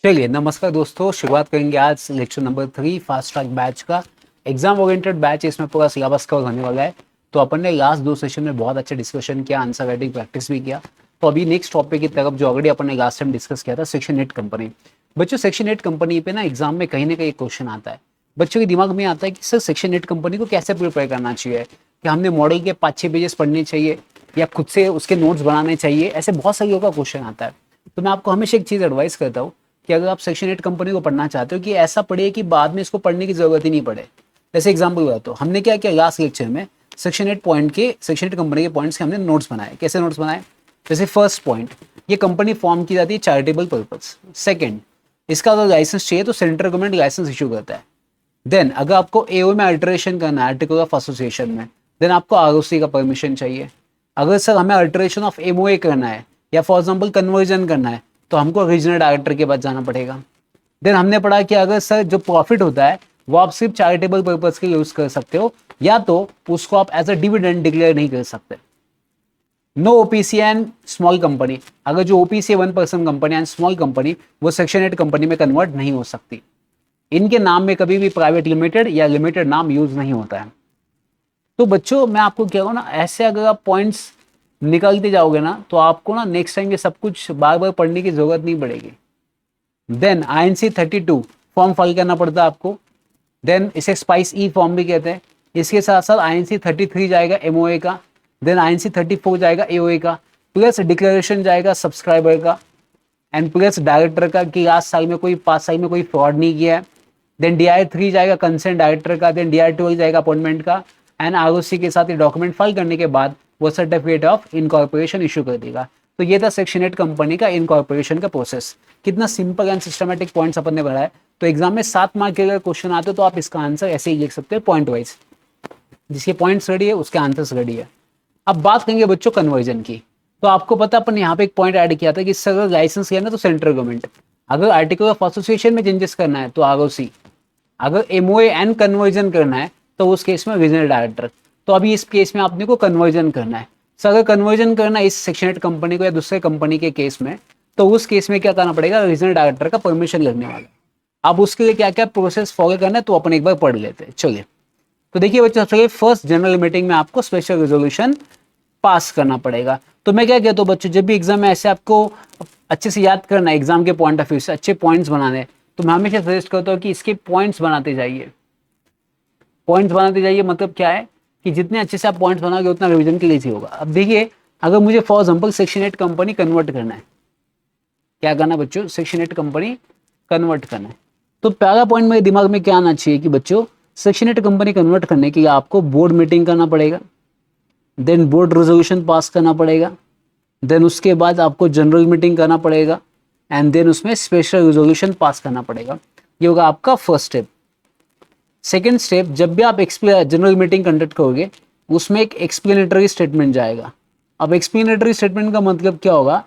चलिए नमस्कार दोस्तों, शुरुआत करेंगे आज lecture number 3 fast track batch का। एग्जाम ओरिएंटेड बैच है, इसमें पूरा सिलेबस कवर होने वाला है। तो अपन ने लास्ट 2 सेशन में बहुत अच्छा डिस्कशन किया, आंसर राइटिंग प्रैक्टिस भी किया। तो अभी नेक्स्ट टॉपिक की तरफ जो ऑलरेडी अपन ने लास्ट टाइम डिस्कस किया था, सेक्शन 8 कंपनी। बच्चों सेक्शन 8 कंपनी पे ना एग्जाम में कहीं ना कहीं क्वेश्चन आता है। बच्चों के दिमाग में आता है कि सर सेक्शन 8 कंपनी को कैसे प्रिपेयर करना चाहिए, कि हमने मॉडल के 5-6 पेजेस पढ़ने चाहिए या खुद से उसके नोट्स बनाने चाहिए। ऐसे बहुत सारे लोगों का क्वेश्चन आता है। तो मैं आपको हमेशा एक चीज़ एडवाइस करता हूँ कि अगर आप सेक्शन 8 कंपनी को पढ़ना चाहते हो कि ऐसा पढ़िए कि बाद में इसको पढ़ने की जरूरत ही नहीं पड़े। जैसे एग्जाम्पल बताता हूँ, हमने क्या किया लास्ट लेक्चर में सेक्शन 8 कंपनी के पॉइंट्स के हमने नोट्स बनाए। कैसे नोट्स बनाए? जैसे फर्स्ट पॉइंट, ये कंपनी फॉर्म की जाती है चैरिटेबल पर्पज। सेकंड, इसका अगर लाइसेंस चाहिए तो सेंट्रल गवर्नमेंट लाइसेंस इशू करता है। देन अगर आपको एओ में अल्टरेशन करना है आर्टिकल ऑफ एसोसिएशन में, देन आपको आरओसी का परमिशन चाहिए। अगर सर हमें अल्टरेशन ऑफ एमओए करना है या फॉर एग्जाम्पल कन्वर्जन करना है तो हमको रीजनल डायरेक्टर के पास जाना पड़ेगा। देन हमने पढ़ा कि अगर सर जो प्रॉफिट होता है वो आप सिर्फ चैरिटेबल पर्पज के यूज कर सकते हो, या तो उसको आप एज अ डिविडेंड डिक्लेयर नहीं कर सकते। No OPC and small company, अगर जो OPC 1% company and small company वो सेक्शन 8 कंपनी में कन्वर्ट नहीं हो सकती। इनके नाम में कभी भी प्राइवेट लिमिटेड या लिमिटेड नाम यूज नहीं होता है। तो बच्चों मैं आपको कह रहा हूँ ना, ऐसे अगर आप पॉइंट्स निकालते जाओगे ना तो आपको ना नेक्स्ट टाइम ये सब कुछ बार बार पढ़ने की जरूरत नहीं पड़ेगी। देन INC 32 फॉर्म फाइल करना पड़ता है आपको। देन इसे स्पाइस ई फॉर्म भी कहते हैं। इसके साथ साथ INC 33 जाएगा एमओए का। देन INC 34 जाएगा एओए का, प्लस डिक्लेरेशन जाएगा सब्सक्राइबर का एंड प्लस डायरेक्टर का कि लास्ट साल में कोई 5 साल में कोई फ्रॉड नहीं किया है। देन DI 3 जाएगा कंसर्न डायरेक्टर का। देन DI 12 जाएगा अपॉइंटमेंट का एंड आरओसी के साथ ये डॉक्यूमेंट फाइल करने के बाद वो सर्टिफिकेट ऑफ इनकॉर्पोरेशन इशू कर देगा। तो ये था सेक्शन 8 कंपनी का इनकॉर्पोरेशन का प्रोसेस। कितना सिंपल एंड सिस्टमेटिक पॉइंट्स अपन ने बढ़ाया। तो एग्जाम में 7 मार्क के अगर क्वेश्चन आते हो तो आप इसका आंसर ऐसे ही लिख सकते हो पॉइंट वाइज। जिसके पॉइंट्स रेडी है उसके आंसर्स रेडी है। अब बात करेंगे बच्चों कन्वर्जन की। तो आपको पता अपन यहाँ पे एक पॉइंट ऐड किया था कि अगर लाइसेंस लेना तो सेंट्रल गवर्नमेंट, अगर आर्टिकल ऑफ एसोसिएशन में चेंजेस करना है तो आरओसी, अगर एमओए एंड कन्वर्जन करना है तो उस केस में रीजनल डायरेक्टर। तो अभी इस केस में आपने को कन्वर्जन करना है। सो अगर कन्वर्जन करना है इस सेक्शन 8 कंपनी को या दूसरे कंपनी के केस में, तो उस केस में क्या करना पड़ेगा, रीजनल डायरेक्टर का परमिशन लगने वाला। अब उसके लिए क्या क्या प्रोसेस फॉलो करना है तो अपन एक बार पढ़ लेते हैं। चलिए तो देखिए बच्चों, सबसे फर्स्ट जनरल मीटिंग में आपको स्पेशल रेजोल्यूशन पास करना पड़ेगा। तो मैं क्या कहता हूँ बच्चों, जब भी एग्जाम में ऐसे आपको अच्छे से याद करना है, एग्जाम के पॉइंट ऑफ व्यू से अच्छे पॉइंट्स बनाने, तो मैं हमेशा सजेस्ट करता हूँ कि इसके पॉइंट्स बनाते जाइए। पॉइंट्स बनाते जाइए मतलब क्या है कि जितने अच्छे से आप पॉइंट्स बनाओगे उतना रिवीजन के लिए इजी होगा। अब देखिए, अगर मुझे for example section 8 company convert करना है, क्या करना है बच्चों, सेक्शन 8 कंपनी कन्वर्ट करना है, तो पहला पॉइंट मेरे दिमाग में क्या आना चाहिए कि बच्चों सेक्शन 8 कंपनी कन्वर्ट करने के लिए आपको बोर्ड मीटिंग करना पड़ेगा। देन बोर्ड रेजोल्यूशन पास करना पड़ेगा। देन उसके बाद आपको जनरल मीटिंग करना पड़ेगा एंड देन उसमें स्पेशल रेजोल्यूशन पास करना पड़ेगा। ये होगा आपका फर्स्ट स्टेप। सेकेंड स्टेप, जब भी आप जनरल मीटिंग कंडक्ट करोगे उसमें एक एक्सप्लेनेटरी स्टेटमेंट जाएगा। अब एक्सप्लेनेटरी स्टेटमेंट का मतलब क्या होगा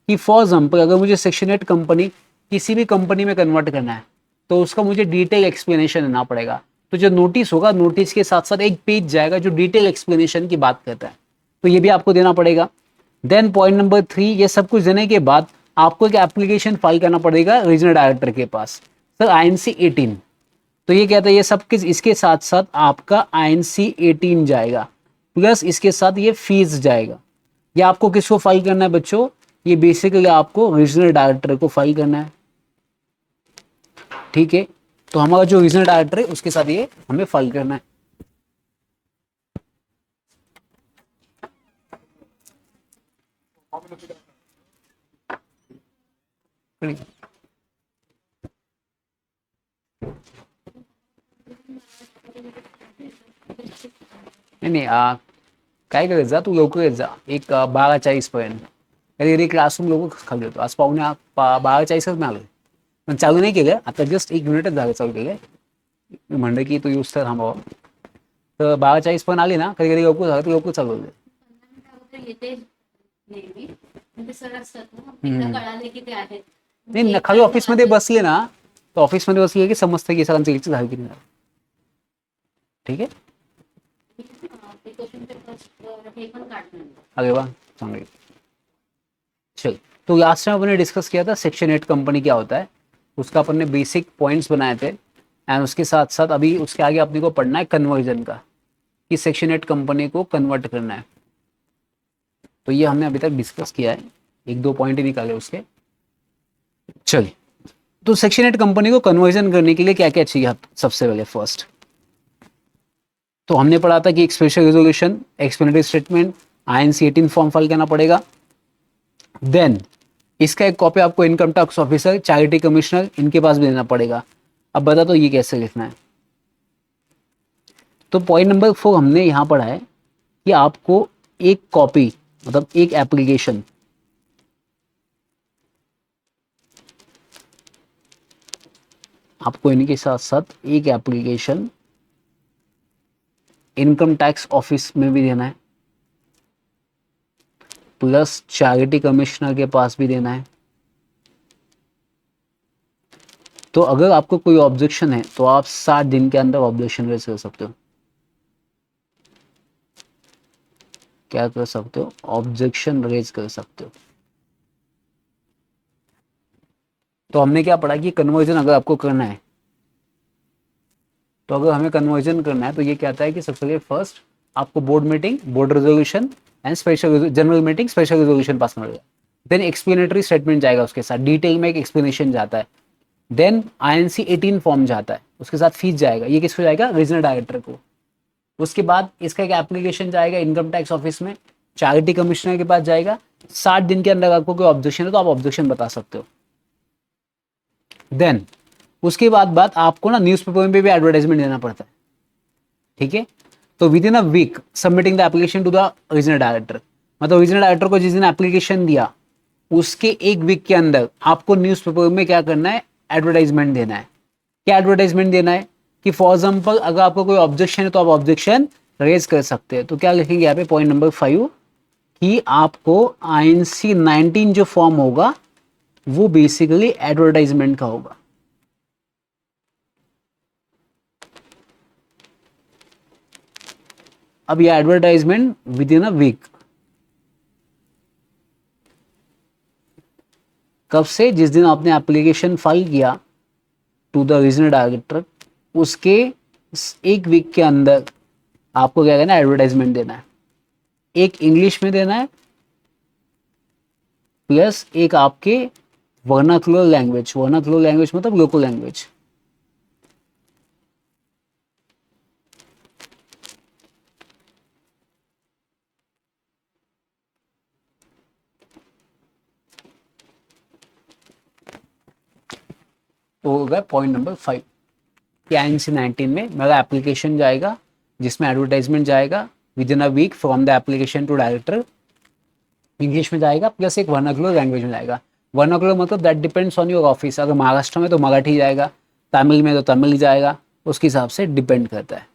कि फॉर एग्जाम्पल अगर मुझे सेक्शन 8 कंपनी किसी भी कंपनी में कन्वर्ट करना है तो उसका मुझे डिटेल एक्सप्लेनेशन देना पड़ेगा। तो जो नोटिस होगा, नोटिस के साथ साथ एक पेज जाएगा जो डिटेल एक्सप्लेनेशन की बात करता है, तो ये भी आपको देना पड़ेगा। देन पॉइंट नंबर 3, ये सब कुछ देने के बाद आपको एक एप्लीकेशन फाइल करना पड़ेगा रीजनल डायरेक्टर के पास, सर INC 18। तो ये कहता है ये सब किस, इसके साथ साथ आपका INC 18 जाएगा, प्लस इसके साथ ये फीस जाएगा। ये आपको किसको फाइल करना है बच्चों, ये बेसिकली आपको रीजनल डायरेक्टर को फाइल करना है। ठीक है, तो हमारा जो रीजनल डायरेक्टर है उसके साथ ये हमें फाइल करना है। नाही नाही काय करत जा, तू लवकर येत जा, एक 12:40 पर्यंत. कधी कधी क्लासरूम लवकर खाली होतो. आज 12:40च मी आलोय, पण चालू नाही केलं आता, जस्ट 1 मिनिटच झालं चालू केलंय. मी म्हणलं की तू येऊस तर थांबावं. तर 12:40 पर्यंत आली ना, कधी कधी लवकर झालं तर लवकर चालू होते. नाही ना, खाली ऑफिसमध्ये बसले ना, तर ऑफिसमध्ये बसले की समजतं की सरांचं लेक्चर झालं की नाही झालं. ठीक आहे. अरे वाह, चांगली. चल, तो लास्ट टाइम हमने डिस्कस किया था सेक्शन 8 कंपनी क्या होता है. उसका अपन ने बेसिक पॉइंट्स बनाए थे। एंड उसके साथ साथ अभी उसके आगे अपने को पढ़ना है कन्वर्जन का, कि सेक्शन 8 कंपनी को कन्वर्ट करना है। तो ये हमने अभी तक डिस्कस किया है, एक दो पॉइंट ही निकाले उसके। चलिए, तो सेक्शन 8 कंपनी को कन्वर्जन करने के लिए क्या क्या चाहिए सबसे पहले फर्स्ट, तो हमने पढ़ा था कि एक special resolution, explanatory statement, INC 18 form file करना पड़ेगा। देन इसका एक कॉपी आपको income tax officer, charity commissioner, इनके पास भी देना पड़ेगा। अब बता तो ये कैसे लिखना है। तो पॉइंट नंबर 4 हमने यहां पढ़ा है कि आपको एक कॉपी, मतलब एक एप्लीकेशन, आपको इनके साथ साथ एक एप्लीकेशन इनकम टैक्स ऑफिस में भी देना है, प्लस चैरिटी कमिश्नर के पास भी देना है। तो अगर आपको कोई ऑब्जेक्शन है तो आप 7 दिन के अंदर ऑब्जेक्शन रेज कर सकते हो। क्या कर सकते हो? ऑब्जेक्शन रेज कर सकते हो। तो हमने क्या पढ़ा कि कन्वर्जन अगर आपको करना है, तो अगर हमें कन्वर्जन करना है तो ये कहता है कि सबसे पहले फर्स्ट आपको board meeting, board resolution and special general meeting, special resolution pass करना होगा। देन एक्सप्लेनेटरी स्टेटमेंट जाएगा, उसके साथ डिटेल में एक एक्सप्लेनेशन जाता है। देन INC 18 फॉर्म जाता है, उसके साथ फीस जाएगा, ये किसको जाएगा? रीजनल डायरेक्टर को। उसके बाद इसका एक एप्लीकेशन जाएगा इनकम टैक्स ऑफिस में, चैरिटी कमिश्नर के पास जाएगा। 60 दिन के अंदर आपको कोई ऑब्जेक्शन है तो आप ऑब्जेक्शन बता सकते हो। देन उसके बाद आपको ना न्यूज़पेपर में भी एडवर्टाइजमेंट देना पड़ता है, ठीक है। तो within a week submitting the application to the regional director, मतलब रीजनल डायरेक्टर को जिस दिन एप्लीकेशन दिया उसके एक वीक के अंदर आपको न्यूज़पेपर में क्या करना है? एडवर्टाइजमेंट देना है। क्या एडवर्टाइजमेंट देना है? कि फॉर एग्जाम्पल अगर आपको कोई ऑब्जेक्शन है तो आप ऑब्जेक्शन रेज कर सकते हैं। तो क्या लिखेंगे यहाँ पे पॉइंट नंबर 5 कि आपको INC 19 जो फॉर्म होगा वो बेसिकली एडवर्टाइजमेंट का होगा। अब ये advertisement within a week, कब से? जिस दिन आपने एप्लीकेशन फाइल किया टू द रीजनल डायरेक्टर, उसके एक वीक के अंदर आपको क्या करना है? एडवर्टाइजमेंट देना है। एक इंग्लिश में देना है, प्लस एक आपके वर्नाक्युलर लैंग्वेज, वर्नाक्युलर लैंग्वेज मतलब लोकल लैंग्वेज। तो हो गया पॉइंट नंबर 5 कि INC 19 में मेरा एप्लीकेशन जाएगा जिसमें एडवर्टाइजमेंट जाएगा within a week from the application to director, English में जाएगा, प्लस एक वर्नाक्युलर लैंग्वेज में जाएगा। वर्नाक्युलर मतलब that depends on your office, अगर महाराष्ट्र में तो मराठी जाएगा, तमिल में तो तमिल जाएगा, उसके हिसाब से डिपेंड करता है,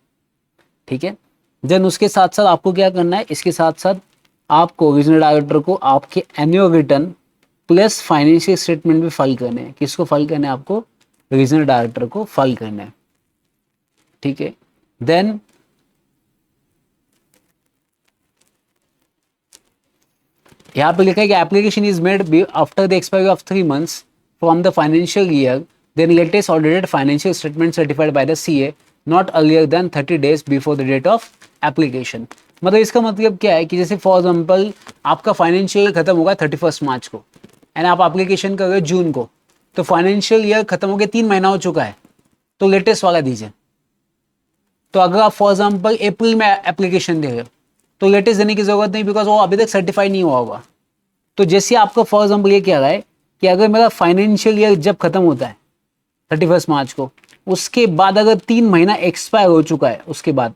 ठीक है। देन उसके साथ साथ आपको क्या करना है? इसके साथ साथ आपको रीजनल डायरेक्टर को आपके annual return plus financial statement भी फाइल करने हैं। किसको फाइल करने हैं? आपको रीजनल डायरेक्टर को फाइल करना है, ठीक है। देन यहाँ पे लिखा है कि application is made after the expiry of 3 months from the financial year, then latest audited financial statement certified by the CA not earlier than 30 days before the date of application. मतलब इसका मतलब क्या है कि जैसे फॉर एग्जाम्पल आपका financial year खत्म होगा 31 मार्च को एंड आप एप्लीकेशन कर रहे हो जून को, तो फाइनेंशियल ईयर खत्म हो गया, 3 महीना हो चुका है, तो लेटेस्ट वाला दीजिए। तो अगर आप फॉर एग्जाम्पल अप्रैल में एप्लीकेशन दे रहे हो तो लेटेस्ट देने की जरूरत नहीं, बिकॉज वो अभी तक सर्टिफाई नहीं हुआ होगा। तो जैसे आपका फॉर एग्जाम्पल ये कह रहा है कि अगर मेरा फाइनेंशियल ईयर जब खत्म होता है 31 मार्च को, उसके बाद अगर 3 महीना एक्सपायर हो चुका है उसके बाद,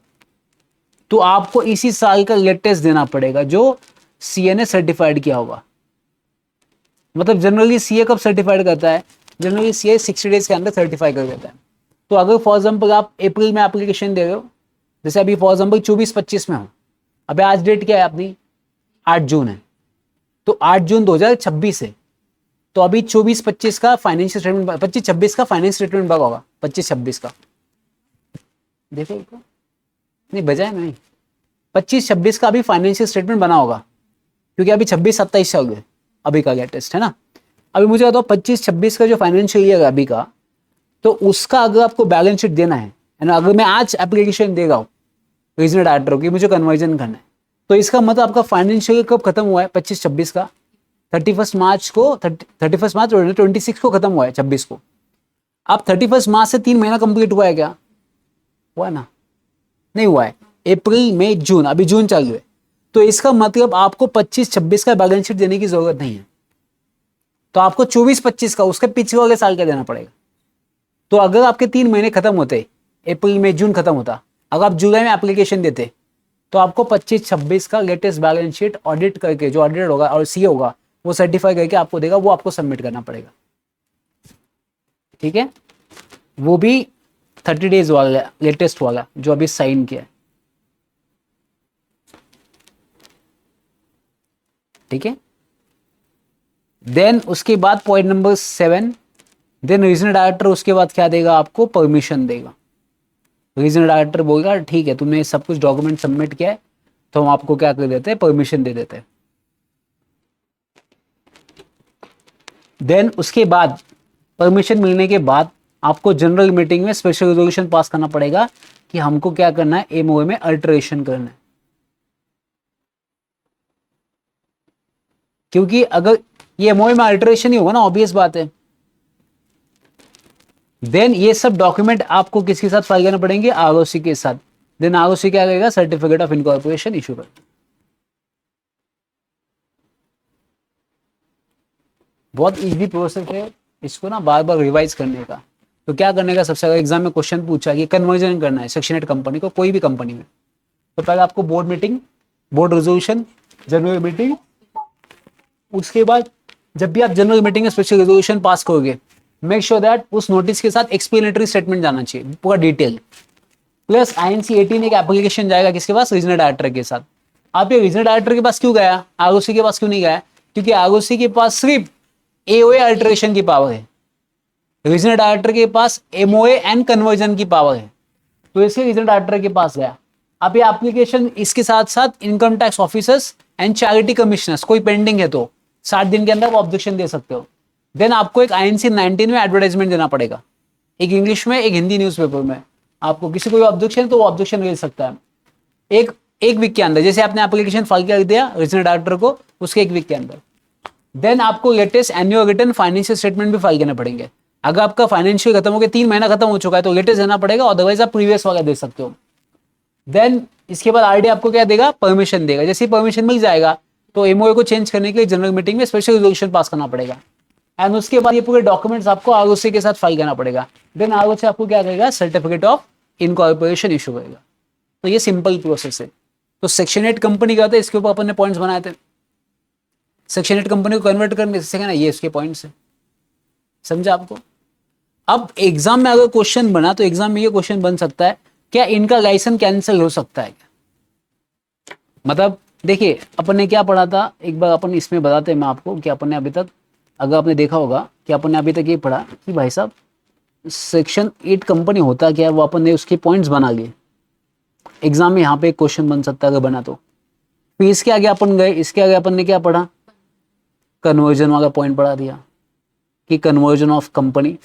तो आपको इसी साल का लेटेस्ट देना पड़ेगा जो CA ने सर्टिफाइड किया होगा। मतलब जनरली CA कब सर्टिफाइड करता है? जनरली CA 60 days के अंदर सर्टिफाई कर देता है। तो अगर फॉर एग्जाम्पल आप अप्रैल में एप्लीकेशन दे रहे हो, जैसे अभी फॉर एग्जाम्पल 24-25 में हो, अभी आज डेट क्या है अपनी? 8 जून है, तो 8 जून 2026 है, तो अभी 24-25 का फाइनेंशियल स्टेटमेंट, 25-26 का फाइनेंशियल स्टेटमेंट बना होगा, 25-26 का देखो नहीं बजाय नहीं, 25-26 का अभी फाइनेंशियल स्टेटमेंट बना होगा, क्योंकि अभी 26-27 चल गए, अभी का लेटेस्ट है ना। अभी मुझे बताओ 25-26 का जो फाइनेंशियल ईयर है अभी का, तो उसका अगर आपको बैलेंस शीट देना है ना, अगर मैं आज एप्लीकेशन दे रहा हूँ रीजनल डायरेक्टर की मुझे कन्वर्जन करना है, तो इसका मतलब आपका फाइनेंशियल ईयर कब खत्म हुआ है 25-26 का, 31 मार्च को, 31 मार्च 26 को खत्म हुआ है 26 को। अब 31 मार्च से 3 महीना कंप्लीट हुआ है क्या? हुआ ना? नहीं हुआ है। अप्रैल मई जून, अभी जून चालू है, तो इसका मतलब आपको 25-26 का बैलेंस शीट देने की जरूरत नहीं है, तो आपको 24-25 का उसके पिछले वाले साल का देना पड़ेगा। तो अगर आपके 3 महीने खत्म होते, अप्रैल मई जून खत्म होता, अगर आप जुलाई में एप्लीकेशन देते, तो आपको 25-26 का लेटेस्ट बैलेंस शीट ऑडिट करके, जो ऑडिटेड होगा और सी होगा वो सर्टिफाई करके आपको देगा, वो आपको सबमिट करना पड़ेगा। ठीक है, वो भी 30 डेज वाला लेटेस्ट वाला जो अभी साइन किया है। ठीक है, देन उसके बाद point number 7, then regional director उसके बाद क्या देगा? आपको परमिशन देगा। रीजनल डायरेक्टर बोलेगा ठीक है तुमने सब कुछ डॉक्यूमेंट सबमिट किया है, तो हम आपको क्या कर देते हैं? परमिशन दे देते हैं। देन उसके बाद परमिशन मिलने के बाद आपको जनरल मीटिंग में स्पेशल रेजोल्यूशन पास करना पड़ेगा कि हमको क्या करना है, एमओए में अल्टरेशन करना है। क्योंकि अगर ये एमओए में अल्टरेशन ही होगा ना, ऑब्वियस बात है, देन ये सब डॉक्यूमेंट आपको किसके साथ फाइल करना पड़ेंगे? आरओसी के साथ। देन आरओसी क्या करेगा? सर्टिफिकेट ऑफ इनकॉर्पोरेशन इशू कर। बहुत इजी प्रोसेस है, इसको ना बार बार रिवाइज करने का। तो क्या करने का? सबसे अगर एग्जाम में क्वेश्चन पूछा कि कन्वर्जन करना है सेक्शन 8 कंपनी को, कोई भी कंपनी में, तो पहले आपको board meeting, board resolution, general meeting, उसके बाद जब भी आप जनरल मीटिंग में स्पेशल रेजोल्यूशन पास करोगे, मेक श्योर दैट उस नोटिस के साथ एक्सप्लेनेटरी स्टेटमेंट जाना चाहिए पूरा डिटेल, प्लस INC 18 एक एप्लीकेशन जाएगा किसके पास? रीजनल डायरेक्टर के साथ। आप ये रीजनल डायरेक्टर के पास क्यों गया, आरओसी के पास क्यों नहीं गया? क्योंकि आरओसी के पास सिर्फ एओए अल्टरेशन की पावर है, रीजनल डायरेक्टर के पास एमओए एंड कन्वर्जन की पावर है, तो इसलिए रीजनल डायरेक्टर के पास गया। आप ये एप्लीकेशन इसके साथ साथ income tax officers and charity commissioners कोई पेंडिंग है तो 60 दिन के अंदर आप ऑब्जेक्शन दे सकते हो। देन आपको एक INC 19 में एडवर्टाइजमेंट देना पड़ेगा, एक इंग्लिश में एक हिंदी न्यूज़पेपर में। आपको किसी को ऑब्जेक्शन तो वो ऑब्जेक्शन ले सकता है एक वीक के अंदर, जैसे आपने एप्लीकेशन फाइल कर दिया रीजनल डायरेक्टर को, उसके एक वीक के अंदर। देन आपको latest annual return financial statement भी फाइल करने पड़ेंगे। अगर आपका फाइनेंशियल खत्म हो गया, 3 महीना खत्म हो चुका है, तो लेटेस्ट देना पड़ेगा, अदरवाइज आप प्रीवियस वाला दे सकते हो। देन इसके बाद आरडी आपको क्या देगा? परमिशन देगा। जैसे परमिशन मिल जाएगा तो एमओए को चेंज करने के लिए जनरल मीटिंग में स्पेशल रेजोल्यूशन पास करना पड़ेगा, एंड उसके बाद ये पूरे डॉक्यूमेंट्स आपको आरओसी के साथ फाइल करना पड़ेगा। देन आरओसी आपको क्या करेगा? सर्टिफिकेट ऑफ इनकॉर्पोरेशन इशू करेगा। तो ये सिंपल प्रोसेस है। तो सेक्शन 8 कंपनी का था, इसके ऊपर अपन ने पॉइंट्स बनाए थे। सेक्शन 8 कंपनी को कन्वर्ट करने से ना, ये इसके पॉइंट्स है, समझा आपको? अब एग्जाम में अगर क्वेश्चन बना तो एग्जाम में ये क्वेश्चन बन सकता है, क्या इनका लाइसेंस कैंसिल हो सकता है? मतलब देखिए अपन ने क्या पढ़ा था, एक बार अपन इसमें बताते हैं मैं आपको कि अपन ने अभी तक, अगर आपने देखा होगा कि अपन ने अभी तक ये पढ़ा कि भाई साहब सेक्शन 8 कंपनी होता क्या है, वो अपन ने उसके पॉइंट्स बना लिए। एग्जाम में यहाँ पे एक क्वेश्चन बन सकता है अगर बना तो। फिर इसके आगे अपन गए, इसके आगे अपन ने क्या पढ़ा? कन्वर्जन वाला पॉइंट पढ़ा दिया कि कन्वर्जन ऑफ कंपनी।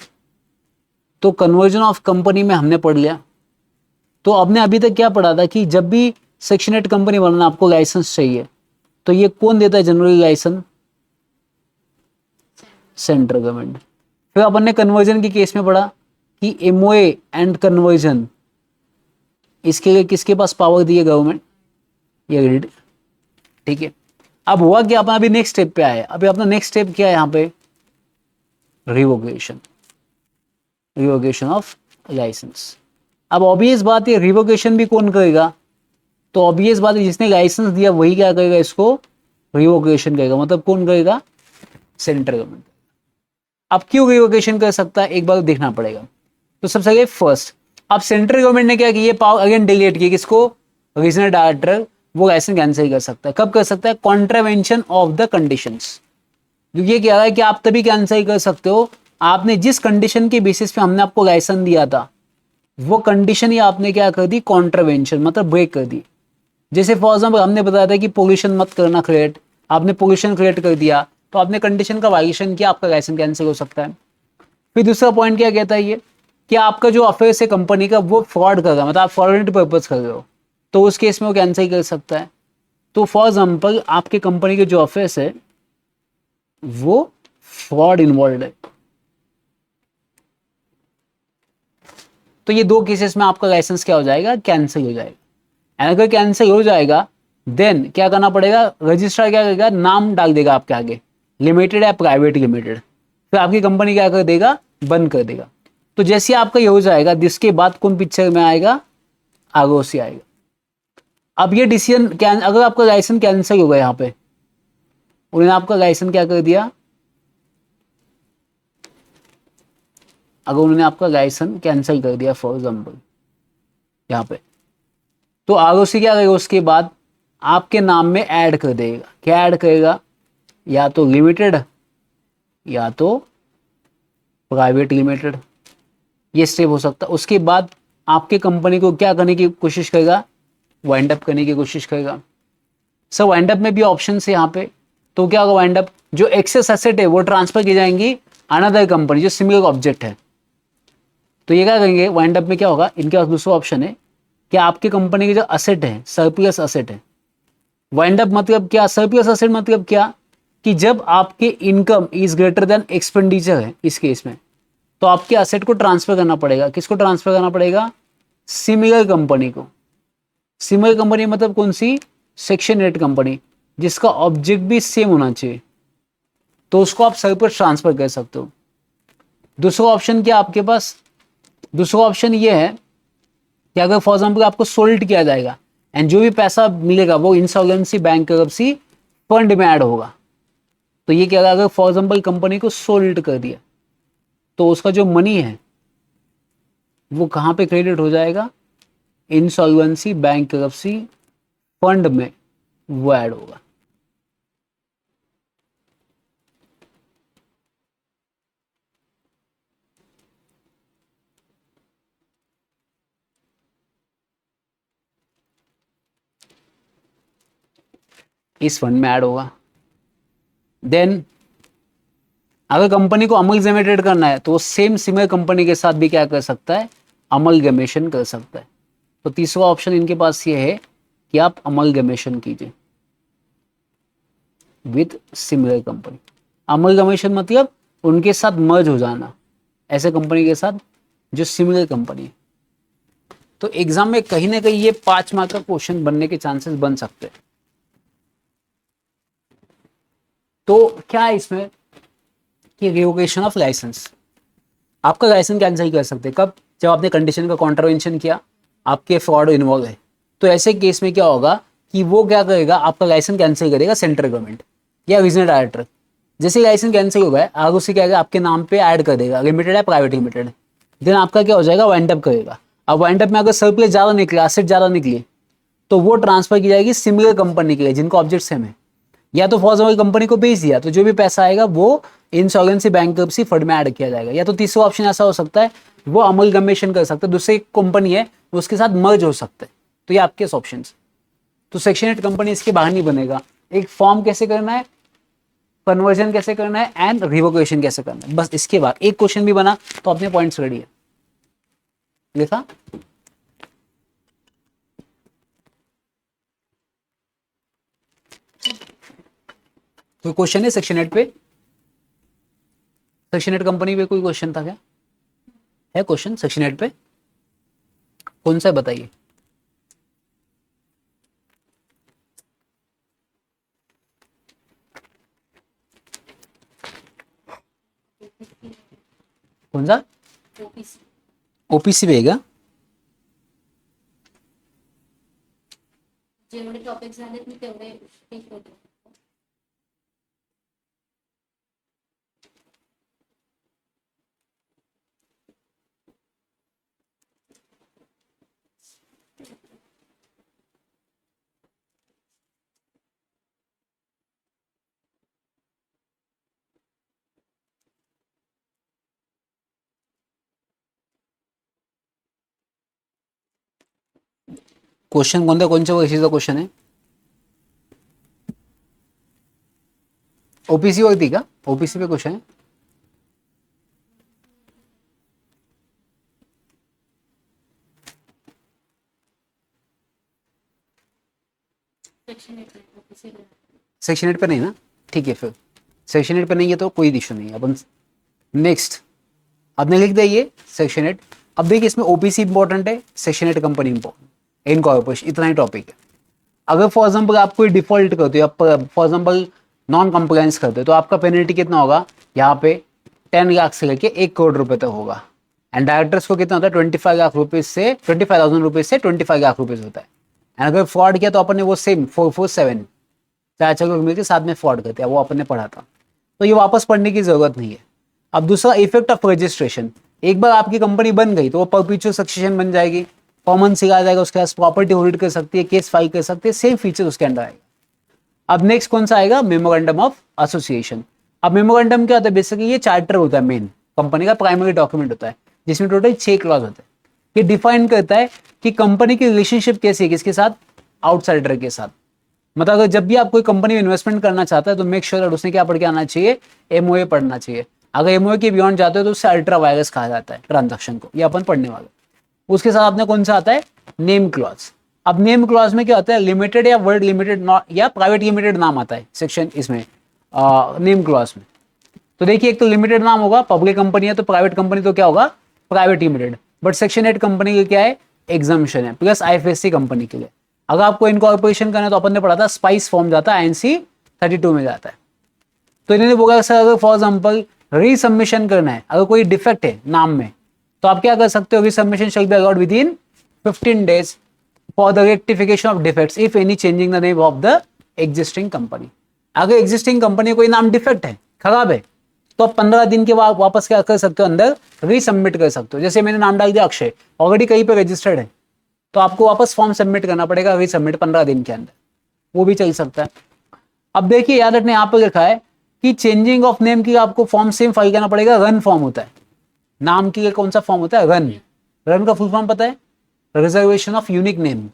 तो कन्वर्जन ऑफ कंपनी में हमने पढ़ लिया। तो आपने अभी तक क्या पढ़ा था कि जब भी सेक्शन 8 कंपनी बनना आपको लाइसेंस चाहिए, तो ये कौन देता है जनरली लाइसेंस? Central government. फिर अपन ने कन्वर्जन के केस में पढ़ा कि एमओए एंड कन्वर्जन, इसके लिए किसके पास पावर दी है? गवर्नमेंट। ये ठीक है। अब हुआ कि अपन अभी नेक्स्ट स्टेप पे आए। अभी अपना नेक्स्ट स्टेप क्या है यहाँ पे? Revocation, revocation of licence. अब ऑब्वियस बात है रिवोकेशन भी कौन करेगा? तो ऑब्वियस बात है जिसने लाइसेंस दिया वही क्या करेगा? इसको रिवोकेशन करेगा। मतलब कौन करेगा? Central government. अब क्यों रिवोकेशन कर सकता है एक बार देखना पड़ेगा। तो सबसे आगे फर्स्ट, अब सेंट्रल गवर्नमेंट ने क्या किया? पावर अगेन डिलीट किया। किसको? रीजनल डायरेक्टर वो लाइसेंस कैंसिल कर सकता है। कब कर सकता है? Contravention of the conditions. ये क्या है कि आप तभी कैंसिल कर सकते हो, आपने जिस कंडीशन के बेसिस पे हमने आपको लाइसेंस दिया था वो कंडीशन ही आपने क्या कर दी? कॉन्ट्रावेंशन, मतलब ब्रेक कर दी। जैसे फॉर एग्जाम्पल हमने बताया था कि पोल्यूशन मत करना क्रिएट, आपने पोल्यूशन क्रिएट कर दिया, तो आपने कंडीशन का वायलेशन किया, आपका लाइसेंस कैंसिल हो सकता है। फिर दूसरा पॉइंट क्या कहता है ये कि आपका जो अफेयर्स है कंपनी का वो फ्रॉड कर रहा है, मतलब आप फ्रॉडलेंट पर्पज कर रहे हो, तो उस केस में वो कैंसिल कर सकता है। तो फॉर एग्जाम्पल आपके कंपनी के जो अफेयर्स है वो फ्रॉड इन्वॉल्व है, तो ये दो केसेस में आपका लाइसेंस क्या हो जाएगा, कैंसिल हो जाएगा। एंड अगर कैंसिल हो जाएगा देन क्या करना पड़ेगा, रजिस्ट्रार क्या करेगा, नाम डाल देगा आपके आगे, लिमिटेड या प्राइवेट लिमिटेड, फिर आपकी कंपनी क्या कर देगा, बंद कर देगा। तो जैसे आपका ये हो जाएगा, जिसके बाद कौन पिक्चर में आएगा, आरओसी आएगा। अब ये डिसीजन क्या, अगर आपका लाइसेंस कैंसिल होगा, यहाँ पे उन्होंने आपका लाइसेंस क्या कर दिया, अगर उन्होंने आपका लाइसेंस कैंसिल कर दिया फॉर एग्जाम्पल यहाँ पे, तो आरओसी क्या करेगा, उसके बाद आपके नाम में ऐड कर देगा। क्या ऐड करेगा, या तो लिमिटेड या तो प्राइवेट लिमिटेड, ये स्टेप हो सकता है। उसके बाद आपके कंपनी को क्या करने की कोशिश करेगा, वाइंड अप करने की कोशिश करेगा। सर वाइंड अप में भी ऑप्शन है यहाँ पे, तो क्या होगा, वाइंड अप जो एक्सेस एसेट है वो ट्रांसफर की जाएंगी अनदर कंपनी जो सिमिलर ऑब्जेक्ट है। तो ये क्या करेंगे, वाइंड अप में क्या होगा, इनके पास दूसरा ऑप्शन है कि आपकी कंपनी की जो असेट है, सरप्लस असेट है। वाइंड अप मतलब क्या, सरप्लस असेट मतलब क्या, कि जब आपके income is greater than expenditure है इस केस में, तो आपके असेट को ट्रांसफर करना पड़ेगा। किसको ट्रांसफर करना पड़ेगा, सिमिलर कंपनी को। सिमिलर कंपनी मतलब कौन सी, सेक्शन 8 कंपनी, जिसका ऑब्जेक्ट भी सेम होना चाहिए, तो उसको आप सरप्लस ट्रांसफर कर सकते हो। दूसरा ऑप्शन क्या आपके पास, दूसरा ऑप्शन ये है कि अगर फॉर एग्जाम्पल आपको सोल्ड किया जाएगा एंड जो भी पैसा मिलेगा वो इंसॉल्वेंसी बैंक्रप्सी फंड में ऐड होगा। तो ये क्या, अगर फॉर एग्जाम्पल कंपनी को सोल्ड कर दिया तो उसका जो मनी है वो कहाँ पे क्रेडिट हो जाएगा, इंसॉल्वेंसी बैंक्रप्सी फंड में वो ऐड होगा। इस फंड में ऐड होगा। देन अगर कंपनी को अमलगमेटेड करना है तो सेम सिमिलर कंपनी के साथ भी क्या कर सकता है, अमलगमेशन कर सकता है। तो तीसरा ऑप्शन इनके पास ये है कि आप अमलगमेशन कीजिए विद सिमिलर कंपनी। अमलगमेशन मतलब उनके साथ मर्ज हो जाना, ऐसे कंपनी के साथ जो सिमिलर कंपनी है। तो एग्जाम में कहीं ना कहीं ये 5 मार्क का क्वेश्चन बनने के चांसेस बन सकते हैं। तो क्या है इसमें कि रिवोकेशन ऑफ लाइसेंस, आपका लाइसेंस कैंसिल कर सकते हैं कब, जब आपने कंडीशन का कॉन्ट्रावेंशन किया, आपके फ्रॉड इन्वॉल्व है। तो ऐसे केस में क्या होगा कि वो क्या करेगा, आपका लाइसेंस कैंसिल करेगा सेंट्रल गवर्नमेंट या रीजनल डायरेक्टर। जैसे लाइसेंस कैंसिल हो गया, आगे उससे क्या करेगा, आपके नाम पे ऐड कर देगा, लिमिटेड है प्राइवेट लिमिटेड। देन आपका क्या हो जाएगा, वाइंड अप करेगा। अब वाइंड अप में अगर सरप्लस ज़्यादा निकले, एसेट ज़्यादा निकली, तो वो ट्रांसफर की जाएगी सिमिलर कंपनी के लिए जिनको ऑब्जेक्ट सेम है। या तो फॉर एग्जाम्पल कंपनी को बेच दिया तो जो भी पैसा आएगा वो इंसॉल्वेंसी बैंक्रप्सी फंड में ऐड किया जाएगा। या तो तीसरा ऑप्शन ऐसा हो सकता है वो अमलगमेशन कर सकते हैं, दूसरी कंपनी है उसके साथ मर्ज हो सकते हैं। तो ये आपके ऑप्शन। तो सेक्शन 8 कंपनी इसके बाहर नहीं बनेगा। एक फॉर्म कैसे करना है, कन्वर्जन कैसे करना है एंड रिवोकेशन कैसे करना है, बस इसके बाद एक क्वेश्चन भी बना तो अपने पॉइंट्स रेडी है। लिखा, कोई क्वेश्चन है सेक्शन 8 पे, सेक्शन 8 कंपनी पे कोई क्वेश्चन था क्या, है क्वेश्चन सेक्शन 8 पे, कौन सा है बताइए। कौन सा, ओपीसी पे है क्या, जेवढे टॉपिक झालेत मी तेवढे टिक होते. क्वेश्चन कोणत्या कोणत्या वर्षीचा क्वेश्चन आहे, ओपीसी वही थी क्या? ओपीसी पे क्वेश्चन है। सेक्शन 8 में ऑफिसर है। सेक्शन 8 पे नहीं ना, ठीक है, फिर सेक्शन 8 पे नहीं है तो कोई इशू नहीं है। अपन नेक्स्ट आपने लिख दिया ये सेक्शन 8। अब देखिए इसमें ओपीसी इंपॉर्टेंट है, सेक्शन 8 कंपनी इंपॉर्टेंट, इनकॉर्पोरेशन, इतना ही टॉपिक है। अगर फॉर एग्जाम्पल आप कोई डिफॉल्ट करते हो, आप फॉर एग्जाम्पल नॉन कंप्लायंस करते हो, तो आपका पेनल्टी कितना होगा यहाँ पे 10 लाख से लेके 1 करोड़ रुपए तक होगा। एंड डायरेक्टर्स को कितना होता है 25,000 रुपीज से 25 लाख रुपीज होता है। एंड अगर फ्रॉड किया तो अपन ने वो सेम 447 चार चार लोग मिलकर साथ में फ्रॉड करते हैं, वो अपन ने पढ़ा था, तो ये वापस पढ़ने की जरूरत नहीं है। अब दूसरा इफेक्ट ऑफ रजिस्ट्रेशन, एक बार आपकी कंपनी बन गई तो वो परपेचुअल सक्सेशन बन जाएगी, कॉमन सिखा जाएगा, उसके पास प्रॉपर्टी होल्ड कर सकती है, केस फाइल कर सकती है, सेम फीचर उसके अंदर आएगा। अब नेक्स्ट कौन सा आएगा, मेमोरेंडम ऑफ एसोसिएशन। अब मेमोरेंडम क्या होता है, बेसिकली ये चार्टर होता है, मेन कंपनी का प्राइमरी डॉक्यूमेंट होता है, जिसमें टोटल 6 क्लॉज होते हैं। ये डिफाइन करता है कि कंपनी की रिलेशनशिप कैसी है, किसके साथ, आउटसाइडर के साथ। मतलब अगर जब भी आप कोई कंपनी में इन्वेस्टमेंट करना चाहता है तो मेक श्योर उसने क्या पढ़ के आना चाहिए, एमओए पढ़ना चाहिए। अगर एमओए के बियॉन्ड जाते हो तो उससे अल्ट्रा वायरस कहा जाता है ट्रांजैक्शन को, ये अपन पढ़ने वाले। उसके साथ आपने कौन सा आता है, नेम क्लॉज। अब नेम क्लॉज में क्या होता है, लिमिटेड या वर्ल्ड लिमिटेड या प्राइवेट लिमिटेड नाम आता है सेक्शन इसमें नेम क्लॉज में। तो देखिए एक तो लिमिटेड नाम होगा, पब्लिक कंपनी है तो प्राइवेट कंपनी तो क्या होगा, private limited. But section 8 company के क्या है, एग्जाम्पशन है, प्लस आईएफएससी कंपनी के लिए। अगर आपको इनकॉर्पोरेशन करना है तो अपन ने पढ़ा था स्पाइस फॉर्म जाता है, आईएनसी 32 में जाता है। तो इन्होंने बोला सर अगर फॉर एग्जाम्पल रीसबमिशन करना है, अगर कोई डिफेक्ट है नाम में, तो आप क्या कर सकते हो, resubmission shall be allowed within 15 days for the rectification of defects if any changing the name of the existing company. अगर एग्जिस्टिंग कंपनी कोई नाम डिफेक्ट है, खराब है, तो आप 15 दिन के बाद वापस क्या कर सकते हो, अंदर रीसबमिट कर सकते हो। जैसे मैंने नाम डाल दिया अक्षय, ऑलरेडी कहीं पे रजिस्टर्ड है, तो आपको वापस फॉर्म सबमिट करना पड़ेगा, रीसबमिट 15 दिन के अंदर, वो भी चल सकता है। अब देखिए याद रखने यहाँ पे लिखा है कि चेंजिंग ऑफ नेम की आपको फॉर्म सेम फाइल करना पड़ेगा, रन फॉर्म होता है। नाम के लिए कौन सा फॉर्म होता है, रन। रन का फुल फॉर्म पता है, रिजर्वेशन ऑफ यूनिक नेम।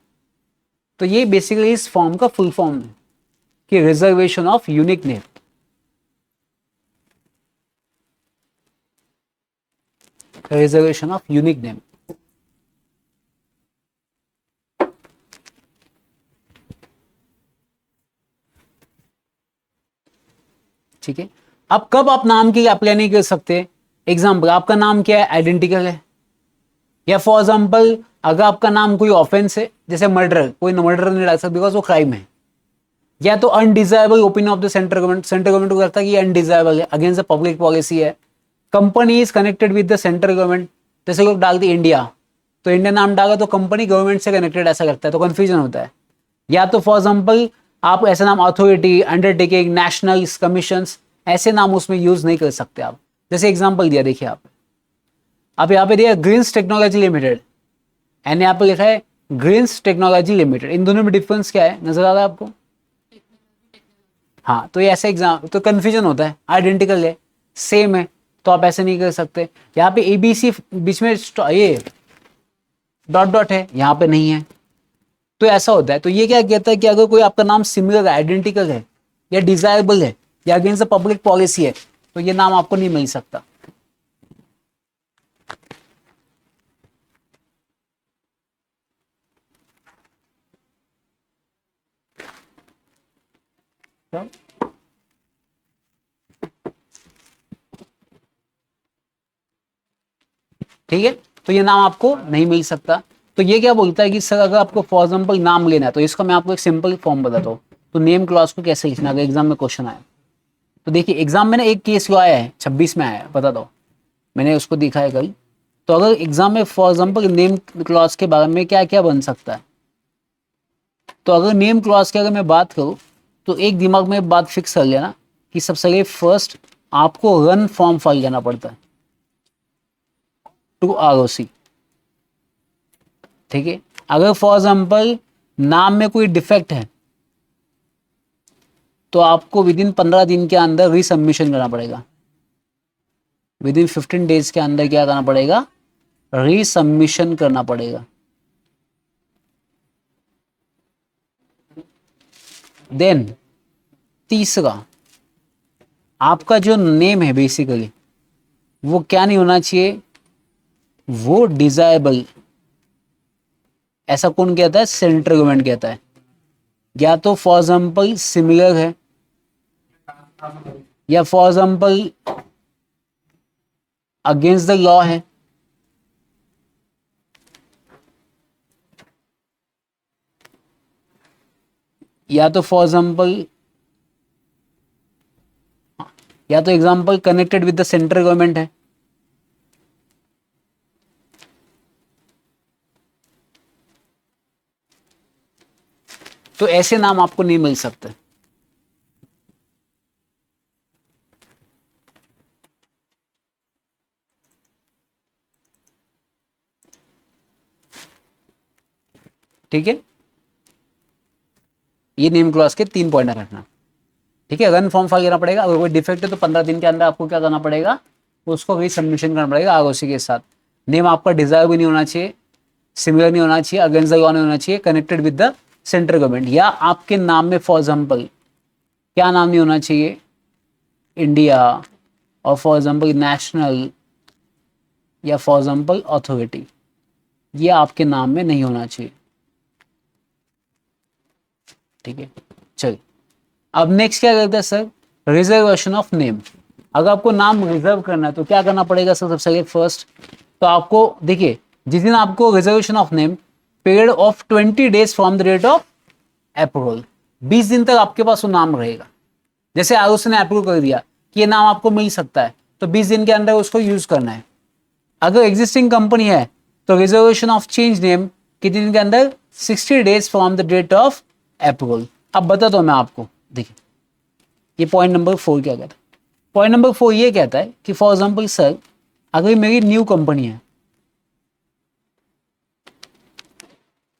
तो ये बेसिकली इस फॉर्म का फुल फॉर्म है कि reservation of unique name. Reservation of unique name. ठीक है। अब कब आप नाम के लिए अप्लाई नहीं कर सकते, एग्जाम्पल आपका नाम क्या है, आइडेंटिकल है, या फॉर एग्जाम्पल अगर आपका नाम कोई ऑफेंस है, जैसे मर्डर, कोई मर्डर नहीं डाल सकता बिकॉज वो क्राइम है, या तो undesirable opinion of the central government, central government को लगता है कि ये अनडिजायरेबल है, अगेंस्ट द पब्लिक पॉलिसी है, company is connected with the central government, जैसे लोग डालते इंडिया, तो इंडिया नाम डाला तो कंपनी गवर्नमेंट से कनेक्टेड ऐसा लगता है, तो कंफ्यूजन होता है। या तो फॉर एग्जाम्पल आप ऐसे नाम अथॉरिटी, अंडरटेकिंग, नेशनल कमीशन, ऐसे नाम उसमें यूज नहीं कर सकते आप। जैसे एग्जाम्पल दिया, देखिए आप यहाँ पे दिया ग्रीन्स टेक्नोलॉजी लिमिटेड, एंड यहाँ पे लिखा है ग्रीन्स टेक्नोलॉजी लिमिटेड। इन दोनों में डिफरेंस क्या है, नजर आ रहा है आपको? हाँ, तो ये ऐसे एग्जाम तो कंफ्यूजन होता है, आइडेंटिकल है, सेम है, तो आप ऐसे नहीं कर सकते। यहाँ पे एबीसी बीच में ये डॉट डॉट है, यहाँ पे नहीं है, तो ऐसा होता है। तो ये क्या कहता है कि अगर कोई आपका नाम सिमिलर है, आइडेंटिकल है, या डिजायरेबल है, या अगेंस्ट द पब्लिक पॉलिसी है, तो ये नाम आपको नहीं मिल सकता। ठीक है, तो ये नाम आपको नहीं मिल सकता। तो ये क्या बोलता है कि सर अगर आपको फॉर एग्जाम्पल नाम लेना है, तो इसका मैं आपको एक सिंपल फॉर्म बताता हूँ। तो नेम क्लॉज को कैसे लिखना, अगर एग्जाम में क्वेश्चन आया, तो देखिए एग्जाम में ना एक केस जो आया है 26 में आया है, बता दो, मैंने उसको दिखा है कल। तो अगर एग्जाम में फॉर एग्जाम्पल नेम क्लॉज के बारे में क्या क्या बन सकता है, तो अगर नेम क्लॉज की अगर मैं बात करूँ तो एक दिमाग में बात फिक्स कर लेना कि सबसे पहले फर्स्ट आपको रन फॉर्म फाइल करना पड़ता है टू आरओसी। ठीक है, अगर फॉर एग्जाम्पल नाम में कोई डिफेक्ट है तो आपको विद इन 15 दिन के अंदर रीसबमिशन करना पड़ेगा, विद इन 15 days के अंदर क्या करना पड़ेगा, रीसबमिशन करना पड़ेगा। देन तीसरा, आपका जो नेम है बेसिकली वो क्या नहीं होना चाहिए, वो डिजायबल। ऐसा कौन कहता है? सेंट्रल गवर्नमेंट कहता है। या तो फॉर एग्जाम्पल सिमिलर है, या for example against the law है, या तो फॉर एग्जाम्पल, या तो example connected with the central government है। तो ऐसे नाम आपको नहीं मिल सकते। ठीक है, ये नेम क्लॉज के 3 पॉइंट रखना। ठीक है, रन फॉर्म फाइल करना पड़ेगा। अगर कोई डिफेक्ट है तो 15 दिन के अंदर आपको क्या करना पड़ेगा, उसको भी सबमिशन करना पड़ेगा आरओसी के साथ। नेम आपका डिजायर भी नहीं होना चाहिए, सिमिलर नहीं होना चाहिए, अगेंस्ट द लॉ नहीं होना चाहिए, connected with the central government. या आपके नाम में फॉर एग्जाम्पल क्या नाम नहीं होना चाहिए, इंडिया, और फॉर एग्जाम्पल नेशनल, या फॉर एग्जाम्पल अथॉरिटी, ये आपके नाम में नहीं होना चाहिए। ठीक है, चलिए अब नेक्स्ट क्या करते हैं सर, रिजर्वेशन ऑफ नेम। अगर आपको नाम रिजर्व करना है तो क्या करना पड़ेगा सर? सबसे फर्स्ट तो आपको देखिए, जिस दिन आपको reservation of name, period of 20 days from the date of approval, 20 दिन तक आपके पास वो नाम रहेगा। जैसे आरुष ने अप्रूव कर दिया कि ये नाम आपको मिल सकता है, तो 20 दिन के अंदर उसको यूज करना है। अगर एग्जिस्टिंग कंपनी है तो रिजर्वेशन ऑफ चेंज नेम कितने दिन के अंदर? 60 days from the date of approval. अब बताता हूं मैं आपको, देखिए ये पॉइंट नंबर 4 क्या कहता है। पॉइंट नंबर 4 ये कहता है कि फॉर एग्जाम्पल सर, अगर मेरी न्यू कंपनी है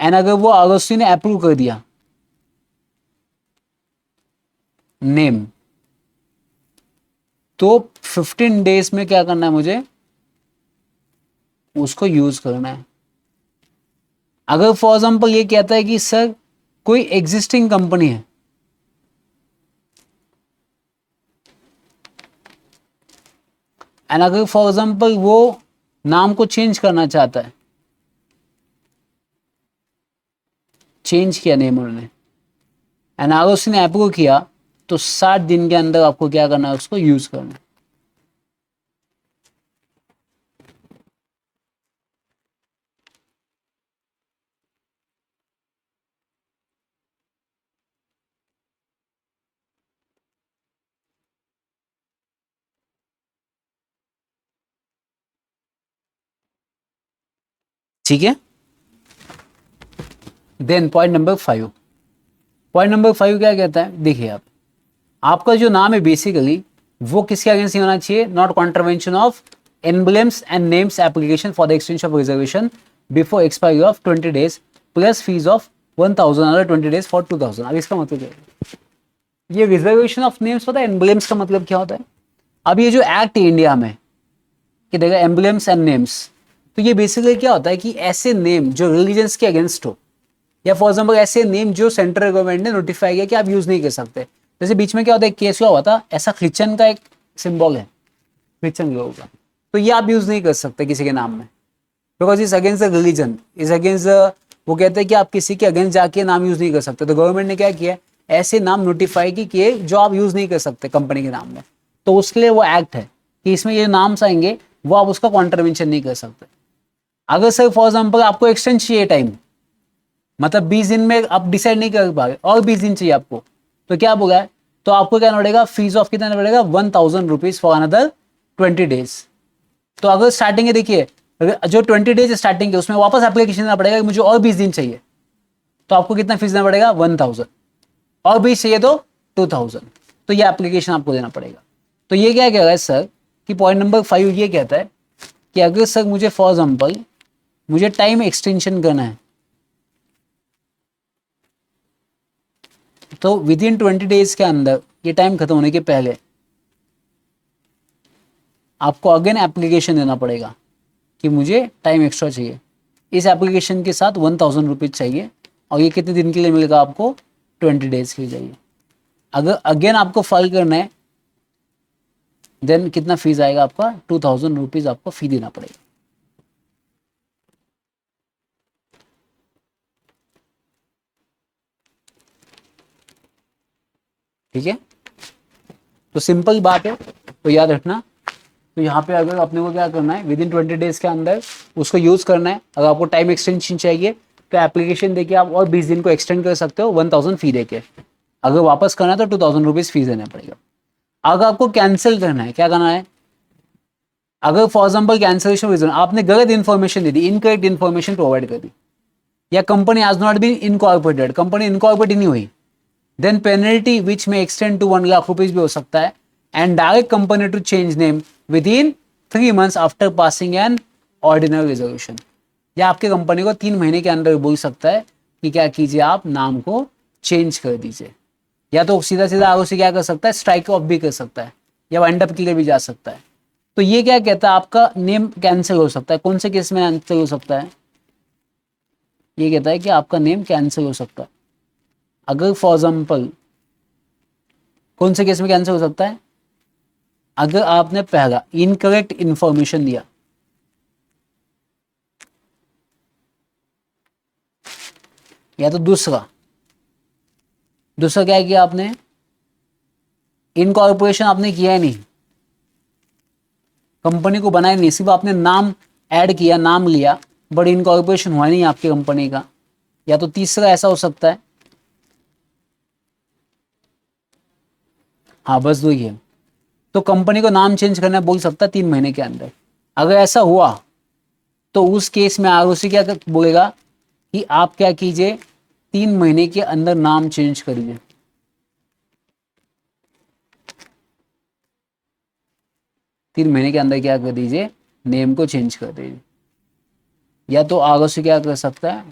एंड अगर वो अगस्ती ने अप्रूव कर दिया नेम, तो 15 डेज में क्या करना है मुझे? उसको यूज करना है। अगर फॉर एग्जाम्पल ये कहता है कि सर कोई एग्जिस्टिंग कंपनी है एंड अगर फॉर एग्जाम्पल वो नाम को चेंज करना चाहता है, चेंज किया नेम उन्होंने एंड अगर उसने अप्रूव किया, तो 60 दिन के अंदर आपको क्या करना है? उसको यूज करना है। ठीक है, then point number 5। Point number 5 क्या कहता है? देखिए आप, आपका जो नाम है बेसिकली वो किसके अगेंस्ट होना चाहिए? Not contravention of emblems and names application for the extension of reservation before expiry of 20 days plus fees of 1000 other 20 days for 2000। अब इसका मतलब क्या है? ये रिजर्वेशन ऑफ नेम्स, पता है एम्बलेम्स का मतलब क्या होता है? अब ये जो एक्ट है इंडिया में कि देखा एम्बलेम्स एंड नेम्स, तो ये बेसिकली क्या होता है कि ऐसे नेम जो रिलीजन्स के अगेंस्ट हो, या फॉर एग्जाम्पल ऐसे नेम जो सेंट्रल गवर्नमेंट ने नोटिफाई किया कि आप यूज नहीं कर सकते। जैसे बीच में क्या होता है, केस हुआ था, ऐसा क्रिश्चियन का एक सिंबल है, क्रिश्चियन लोगों का, तो ये आप यूज नहीं कर सकते किसी के नाम में, because is against the religion, is against वो कहते हैं कि आप किसी के अगेंस्ट जाके नाम यूज नहीं कर सकते। तो गवर्नमेंट ने क्या किया, ऐसे नाम नोटिफाई किए जो आप यूज नहीं कर सकते कंपनी के नाम में। तो उसके लिए वो एक्ट है कि इसमें ये नाम्स आएंगे, वो आप उसका कॉन्ट्रवेंशन नहीं कर सकते। अगर सर फॉर एग्जाम्पल आपको एक्सटेंड चाहिए टाइम, मतलब 20 दिन में आप डिसाइड नहीं कर पा रहे और 20 दिन चाहिए आपको, तो क्या बोला है? तो आपको क्या पड़ेगा? फीस ऑफ कितना पड़ेगा? 1000 रुपीज फॉर अनदर 20 डेज। तो अगर स्टार्टिंग है, देखिए जो 20 डेज स्टार्टिंग है उसमें वापस एप्लीकेशन देना पड़ेगा कि मुझे और 20 दिन चाहिए, तो आपको कितना फीस देना पड़ेगा? 1000, और 20 चाहिए तो 2000। तो ये एप्लीकेशन आपको देना पड़ेगा। तो ये क्या कह रहा है सर कि पॉइंट नंबर 5 ये कहता है कि अगर सर मुझे फॉर एग्जाम्पल मुझे टाइम एक्सटेंशन करना है, तो विद इन 20 डेज के अंदर, ये टाइम खत्म होने के पहले, आपको अगेन एप्लीकेशन देना पड़ेगा कि मुझे टाइम एक्स्ट्रा चाहिए। इस एप्लीकेशन के साथ 1000 रुपीज चाहिए, और ये कितने दिन के लिए मिलेगा आपको? 20 डेज के लिए चाहिए। अगर अगेन आपको फाइल करना है देन कितना फीस आएगा आपका, 2000 रुपीज़ आपको फी देना पड़ेगा। ठीक है, तो सिंपल बात है, तो याद रखना। तो यहाँ पे अगर अपने को क्या करना है, विद इन 20 डेज के अंदर उसको यूज़ करना है। अगर आपको टाइम एक्सटेंशन चाहिए तो एप्लीकेशन देके आप और 20 दिन को एक्सटेंड कर सकते हो 1000 फी देके। अगर वापस करना है तो 2000 रुपीज़ फीस देना पड़ेगा। अगर आपको कैंसिल करना है, क्या करना है, अगर फॉर एग्जाम्पल कैंसिलेशन रीजन आपने गलत इन्फॉर्मेशन दे दी, इनकरेक्ट इन्फॉर्मेशन प्रोवाइड कर दी, या company has not been incorporated, company incorporate ही नहीं हुई, देन पेनल्टी विच में एक्सटेंड टू 1 लाख रुपीज भी हो सकता है, and direct company to change name within 3 months after passing an ordinary resolution. या आपके कंपनी को 3 महीने के अंदर बोल सकता है कि क्या कीजिए, आप नाम को चेंज कर दीजिए। या तो सीधा सीधा आगे से क्या कर सकता है, स्ट्राइक ऑफ भी कर सकता है, या वाइंड अप के लिए भी जा सकता है। तो ये क्या कहता है, आपका नेम कैंसिल हो सकता है। कौन से केस में कैंसिल हो सकता है, ये कहता है कि आपका नेम कैंसिल हो सकता है। अगर फॉर एग्जाम्पल कौन से केस में कैंसिल हो सकता है, अगर आपने पहला इनकरेक्ट इंफॉर्मेशन दिया, या तो दूसरा क्या किया आपने, इनकॉर्पोरेशन आपने किया ही नहीं, कंपनी को बनाया नहीं, सिर्फ आपने नाम ऐड किया, नाम लिया, बट इनकॉर्पोरेशन हुआ नहीं आपकी कंपनी का। या तो तीसरा ऐसा हो सकता है, हाँ बस दो ही है, तो कंपनी को नाम चेंज करना बोल सकता है 3 महीने के अंदर। अगर ऐसा हुआ तो उस केस में आरओसी क्या बोलेगा कि आप क्या कीजिए, 3 महीने के अंदर नाम चेंज करिए। तीन महीने के अंदर क्या कर दीजिए, नेम को चेंज कर दीजिए। या तो आरओसी क्या कर सकता है,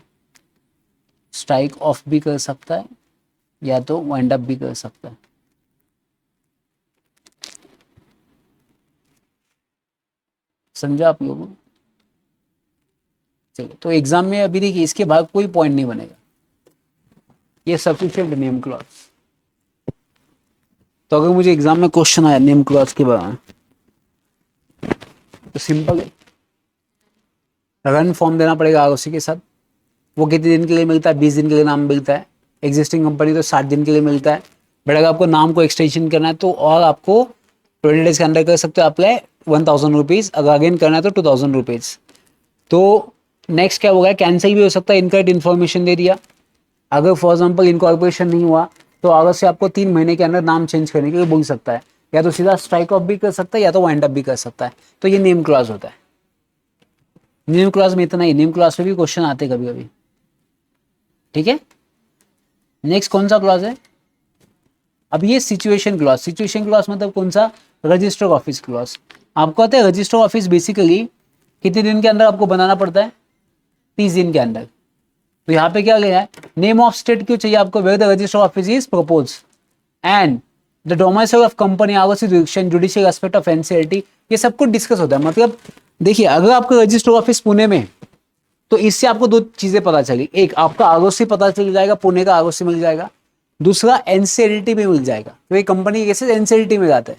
स्ट्राइक ऑफ भी कर सकता है, या तो वाइंड अप भी कर सकता है। समझा आप लोगों को? चलिए, तो एग्जाम में अभी देखिए इसके बाद कोई पॉइंट नहीं बनेगा, ये सफिशिएंट नेम क्लॉज। तो अगर मुझे एग्जाम में क्वेश्चन आया नेम क्लॉज के बारे में, तो सिंपल है, रन फॉर्म देना पड़ेगा आरओसी के साथ। वो कितने दिन के लिए मिलता है, 20 दिन के लिए नाम मिलता है। एग्जिस्टिंग कंपनी तो 60 दिन के लिए मिलता है। बट अगर आपको नाम को एक्सटेंशन करना है तो और आपको 20 डेज के अंदर कर सकते हो अप्लाई, 1000 रुपीज़। अगर अगेन करना है तो 2000 रुपीज़। तो नेक्स्ट क्या होगा, कैंसिल भी हो सकता है, इनकरेक्ट इन्फॉर्मेशन दे दिया। अगर फॉर एग्जाम्पल इनकॉर्पोरेशन नहीं हुआ तो अगर से आपको 3 महीने के अंदर नाम चेंज करने के लिए बोल सकता है, या तो सीधा स्ट्राइक ऑफ भी कर सकता है, या तो वाइंड अप भी कर सकता है। तो ये नेम क्लॉज होता है। नेम क्लॉज में इतना ही, नेम क्लॉज पे भी क्वेश्चन आते कभी कभी। ठीक है, नेक्स्ट कौन सा क्लॉज है, अब ये सिचुएशन क्लॉज। सिचुएशन क्लॉज मतलब कौन सा, रजिस्टर ऑफिस क्लॉज। आपको आता है रजिस्टर ऑफिस बेसिकली कितने दिन के अंदर आपको बनाना पड़ता है, 30 दिन के अंदर। तो यहाँ पे क्या लिया है, नेम ऑफ स्टेट क्यों चाहिए आपको, where the register office is propose and the domicile of company ours judicial judicial aspect of NCLT, ये सब कुछ डिस्कस होता है। मतलब देखिए, अगर आपका रजिस्टर ऑफिस पुणे में, तो इससे आपको 2 चीजें पता चली, एक आपका आरओसी पता चल जाएगा, पुणे का आरओसी मिल जाएगा, दूसरा एनसीएलटी में मिल जाएगा। तो ये कंपनी कैसे एनसीएलटी में जाता है,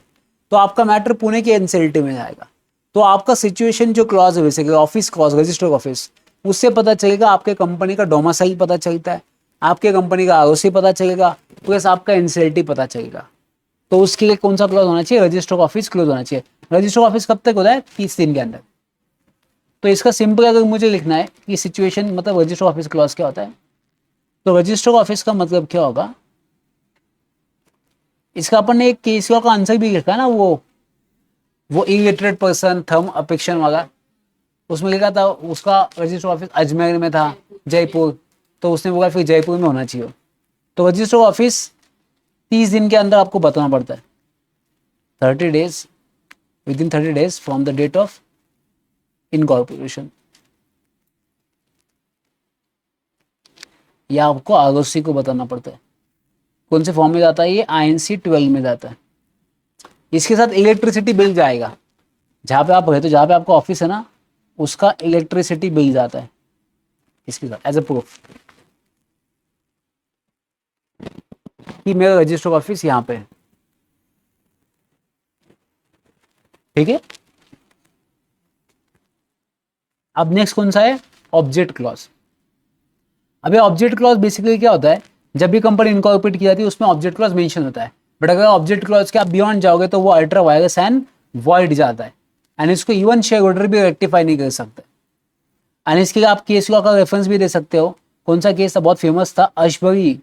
तो आपका मैटर पुणे की एनसीएलटी में जाएगा। तो आपका सिचुएशन जो क्लॉज है basically office clause, register office, उससे पता चलेगा आपके कंपनी का डोमिसाइल पता चलता है, आपके कंपनी का आरओसी पता चलेगा, प्लस आपका एनसीएलटी पता चलेगा। तो उसके लिए कौन सा क्लॉज होना चाहिए, रजिस्टर ऑफिस क्लोज होना चाहिए। रजिस्टर ऑफिस कब तक होता है, 30 दिन के अंदर। तो इसका सिंपल अगर मुझे लिखना है कि सिचुएशन मतलब रजिस्टर ऑफिस क्लॉज क्या होता है, तो रजिस्टर ऑफिस का मतलब क्या होगा, इसका अपन ने एक केस का आंसर भी लिखा है ना, वो इलिटरेट पर्सन थर्म अपेक्षण वाला, उसमें लिखा था उसका रजिस्टर ऑफिस अजमेर में था, जयपुर, तो उसने बोला फिर जयपुर में होना चाहिए। तो रजिस्टर ऑफिस 30 दिन के अंदर आपको बताना पड़ता है, 30 days, within 30 days from the date of incorporation. या आपको आरओसी को बताना पड़ता है। कौन से फॉर्म में जाता है, ये आईएनसी 12 में जाता है। इसके साथ इलेक्ट्रिसिटी बिल जाएगा, जहाँ पे आप रहते हो, जहाँ पे आपका ऑफिस है ना, उसका इलेक्ट्रिसिटी बिल जाता है इसके साथ एज ए प्रूफ कि मेरा रजिस्टर ऑफिस यहाँ पे है। ठीक है। अब नेक्स्ट कौन सा है, ऑब्जेक्ट क्लॉज। अभी ऑब्जेक्ट क्लॉज बेसिकली क्या होता है, जब भी कंपनी इनकॉर्पोरेट की जाती है उसमें ऑब्जेक्ट क्लॉज मेंशन होता है, बट अगर ऑब्जेक्ट क्लॉज के आप बियॉन्ड जाओगे तो वो अल्ट्रा वायरस एंड वॉइड जाता है, एंड इसको इवन शेयर होल्डर भी रेक्टिफाई नहीं कर सकते। एंड इसके लिए आप केस लॉ का रेफरेंस भी दे सकते हो। कौन सा केस था, बहुत फेमस था, अशबरी।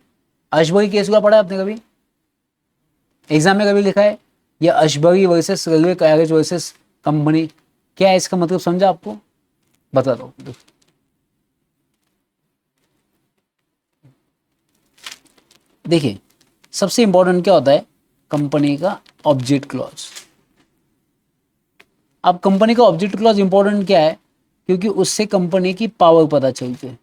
अशबरी केस लॉ पढ़ा है आपने कभी, एग्जाम में कभी लिखा है, ये Ashbury versus railway carriage versus company, क्या है इसका मतलब समझा आपको, बता दो। देखिए सबसे इंपॉर्टेंट क्या होता है, कंपनी का ऑब्जेक्ट क्लॉज। अब कंपनी का ऑब्जेक्ट क्लॉज इंपॉर्टेंट क्या है, क्योंकि उससे कंपनी की पावर पता चलती है।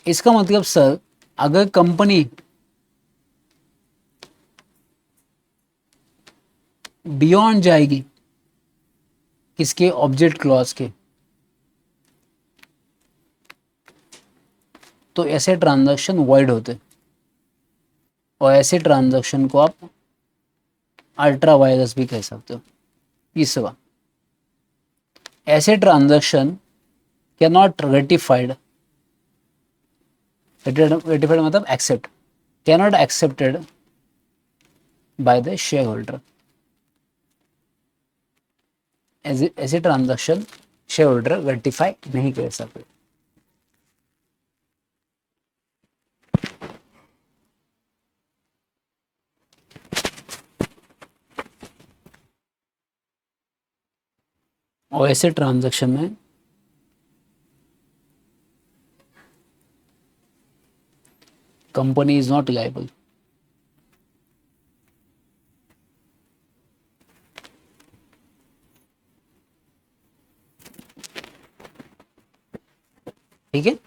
इसका मतलब सर, अगर कंपनी बियॉन्ड जाएगी किसके, ऑब्जेक्ट क्लॉज के, तो ऐसे ट्रांजैक्शन वॉइड होते, और ऐसे ट्रांजैक्शन को आप अल्ट्रा वायरस भी कह सकते हो। तीसरा, ऐसे transaction can not ratified, ratified मतलब accept, can not accepted by the share holder. ऐसे ट्रांजैक्शन शेयर होल्डर रेटिफाई नहीं कर सकते। और ऐसे ट्रांजैक्शन में कंपनी इज नॉट लायबल। ठीक है।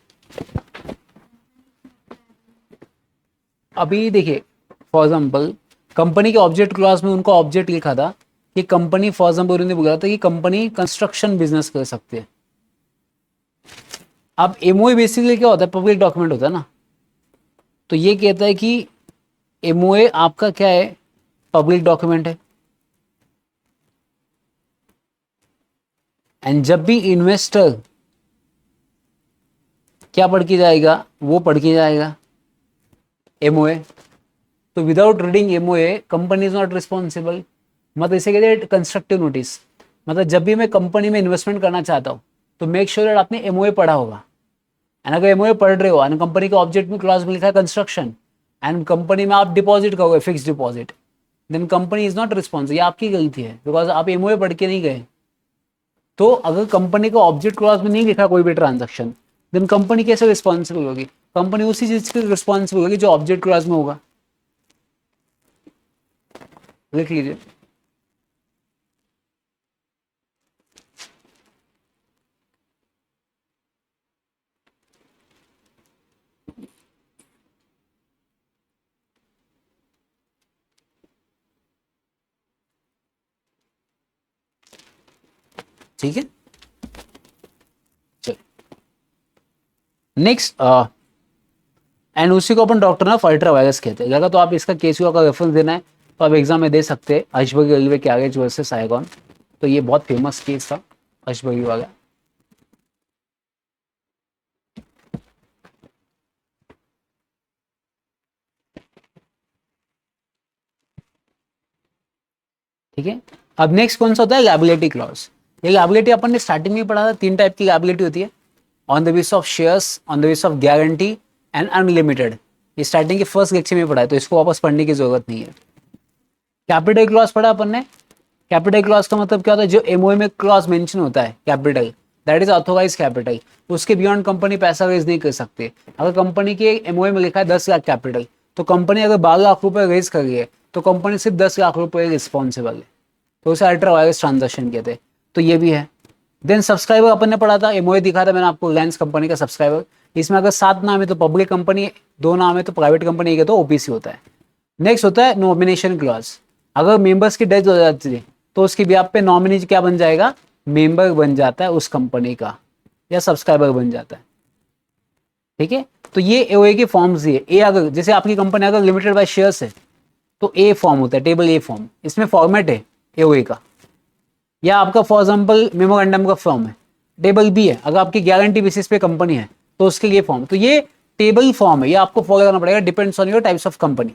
अभी देखिए फॉर एग्जाम्पल कंपनी के ऑब्जेक्ट क्लॉज में उनको ऑब्जेक्ट लिखा था कि कंपनी, फॉर एग्जाम्पल उन्होंने बोला था कि कंपनी कंस्ट्रक्शन बिजनेस कर सकती है। अब एमओए बेसिकली क्या होता है, पब्लिक डॉक्यूमेंट होता है ना, तो ये कहता है कि एमओए आपका क्या है, पब्लिक डॉक्यूमेंट है। एंड जब भी इन्वेस्टर क्या पढ़ के जाएगा, वो पढ़ के जाएगा एमओए, तो without reading MOA company is not responsible. मतलब इसे कहते हैं कंस्ट्रक्टिव नोटिस। मतलब जब भी मैं कंपनी में इन्वेस्टमेंट करना चाहता हूँ तो मेक श्योर दैट आपने एमओए पढ़ा होगा। एंड अगर एमओए पढ़ रहे हो एंड कंपनी के ऑब्जेक्ट में क्लॉज में लिखा है कंस्ट्रक्शन, एंड कंपनी में आप डिपॉजिट करोगे fix deposit, then company is not responsible. ये आपकी गलती है, बिकॉज आप एमओए पढ़ के नहीं गए। तो अगर कंपनी का ऑब्जेक्ट क्लॉज में नहीं लिखा कोई भी ट्रांजेक्शन, देन कंपनी कैसे रिस्पॉन्सिबल होगी, कंपनी उसी चीज की रिस्पॉन्सिबल होगी जो ऑब्जेक्ट क्लॉज में होगा। लिख लीजिए। ठीक है, चलो नेक्स्ट, एंड उसी को अपन डॉक्टर ऑफ अल्ट्रा वायरस कहते हैं। अगर तो आप इसका केस का रेफरेंस देना है तो आप एग्जाम में दे सकते हैं, अशबरी रेलवे कैरेज वर्सेस साइगॉन। तो ये बहुत फेमस केस था अशबरी वाला। ठीक है। अब नेक्स्ट कौन सा होता है, लायबिलिटी क्लॉज। ये लायबिलिटी अपन ने स्टार्टिंग में पढ़ा था, 3 टाइप की लायबिलिटी होती है, on the basis of shares, on the basis of guarantee and unlimited. ये स्टार्टिंग के फर्स्ट लेक्चर में पढ़ा है, तो इसको वापस पढ़ने की जरूरत नहीं है। कैपिटल क्लॉज पढ़ा अपन ने। कैपिटल क्लॉज का मतलब क्या होता है, जो एमओए में क्लॉज मेंशन होता है capital, that is authorise capital, उसके बियॉन्ड कंपनी पैसा रेज नहीं कर सकती। अगर कंपनी के एमओए में लिखा है 10 लाख कैपिटल, तो कंपनी अगर 12 लाख रुपए रेज कर रही है तो कंपनी सिर्फ 10 लाख रुपए रिस्पॉन्सिबल है, तो उसे अल्ट्रा वायरस ट्रांजेक्शन कहते हैं। तो ये भी है। देन सब्सक्राइबर अपन ने पढ़ा था, एमओए दिखा था मैंने आपको, रिलायंस कंपनी का सब्सक्राइबर। इसमें अगर 7 नाम है तो पब्लिक कंपनी, 2 नाम है तो प्राइवेट कंपनी, है तो ओपीसी होता है। नेक्स्ट होता है नॉमिनेशन क्लॉज। अगर मेंबर्स की डेथ हो जाती है तो उसकी ब्याह पे नॉमिनी क्या बन जाएगा, मेंबर बन जाता है उस कंपनी का, या सब्सक्राइबर बन जाता है। ठीक है। तो ये एओए के फॉर्म्स दिए। ए अगर जैसे आपकी कंपनी अगर लिमिटेड बाय शेयर्स है तो ए फॉर्म होता है, टेबल ए फॉर्म, इसमें फॉर्मेट है एओए का। या आपका फॉर एग्जाम्पल मेमोरेंडम का फॉर्म है, टेबल बी है। अगर आपकी गारंटी बेसिस पे कंपनी है तो उसके लिए फॉर्म, तो ये टेबल फॉर्म है, ये आपको फॉलो करना पड़ेगा, depends on your types of company.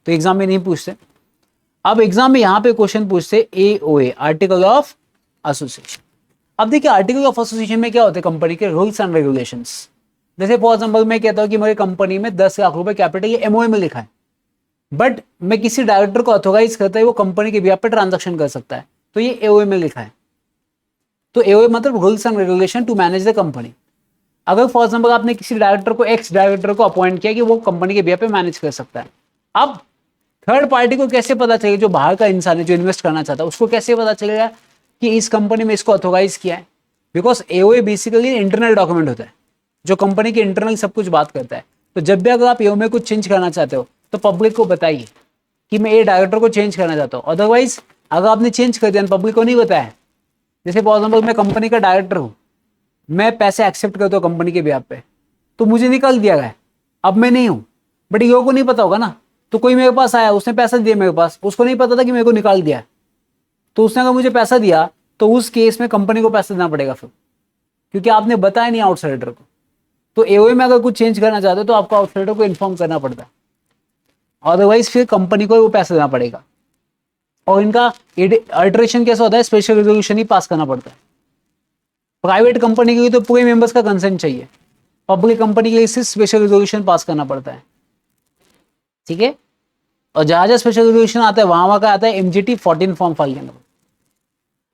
तो एग्जाम में नहीं पूछते। अब एग्जाम में यहाँ पे क्वेश्चन पूछते एओए, आर्टिकल ऑफ एसोसिएशन। अब देखिए आर्टिकल ऑफ एसोसिएशन में क्या होते हैं, कंपनी के रूल्स एंड रेगुलेशंस। जैसे फॉर एग्जाम्पल मैं कहता हूँ कि मेरी कंपनी में 10 लाख रुपए कैपिटल, ये एमओए में लिखा है, बट मैं किसी डायरेक्टर को ऑथोराइज करता है वो कंपनी के बिहाफ पे ट्रांजैक्शन कर सकता है, तो ये एओए में लिखा है। तो एओए मतलब rules and regulation to manage the company. अगर फॉर एग्जाम्पल आपने किसी डायरेक्टर को, एक्स डायरेक्टर को अपॉइंट किया कि वो कंपनी के बिहाफ पे मैनेज कर सकता है, अब थर्ड पार्टी को कैसे पता चलेगा, जो बाहर का इंसान है जो इन्वेस्ट करना चाहता है उसको कैसे पता चलेगा कि इस कंपनी में इसको ऑथोराइज किया है? Because AOA basically internal document होता है जो कंपनी के इंटरनल सब कुछ बात करता है। तो जब भी अगर आप एओए में कुछ चेंज करना चाहते हो तो पब्लिक को बताइए कि मैं ये डायरेक्टर को चेंज करना चाहता हूँ। अदरवाइज अगर आपने चेंज कर दिया पब्लिक को नहीं बताया, जैसे फॉर एग्जाम्पल मैं कंपनी का डायरेक्टर हूँ, मैं पैसे एक्सेप्ट करता हूँ कंपनी के बिहाफ पे, तो मुझे निकाल दिया गया, अब मैं नहीं हूँ, बट ये को नहीं पता होगा ना। तो कोई मेरे पास आया, उसने पैसा दिया मेरे पास, उसको नहीं पता था कि मेरे को निकाल दिया, तो उसने अगर मुझे पैसा दिया तो उस केस में कंपनी को पैसा देना पड़ेगा फिर, क्योंकि आपने बताया नहीं आउटसाइडर को। तो एओए में अगर कुछ चेंज करना चाहते हो तो आपको आउटसाइडर को इन्फॉर्म करना पड़ता है, अदरवाइज फिर कंपनी को वो पैसा देना पड़ेगा। और इनका अल्टरेशन कैसा होता है, स्पेशल रेजोल्यूशन ही पास करना पड़ता है। प्राइवेट कंपनी के लिए तो पूरे मेंबर्स का कंसेंट चाहिए, पब्लिक कंपनी के लिए सिर्फ स्पेशल रेजोल्यूशन पास करना पड़ता है, ठीक है। और जहां जहां स्पेशल रेजोल्यूशन आता है वहां का आता है एमजीटी 14 फॉर्म फाइल करना।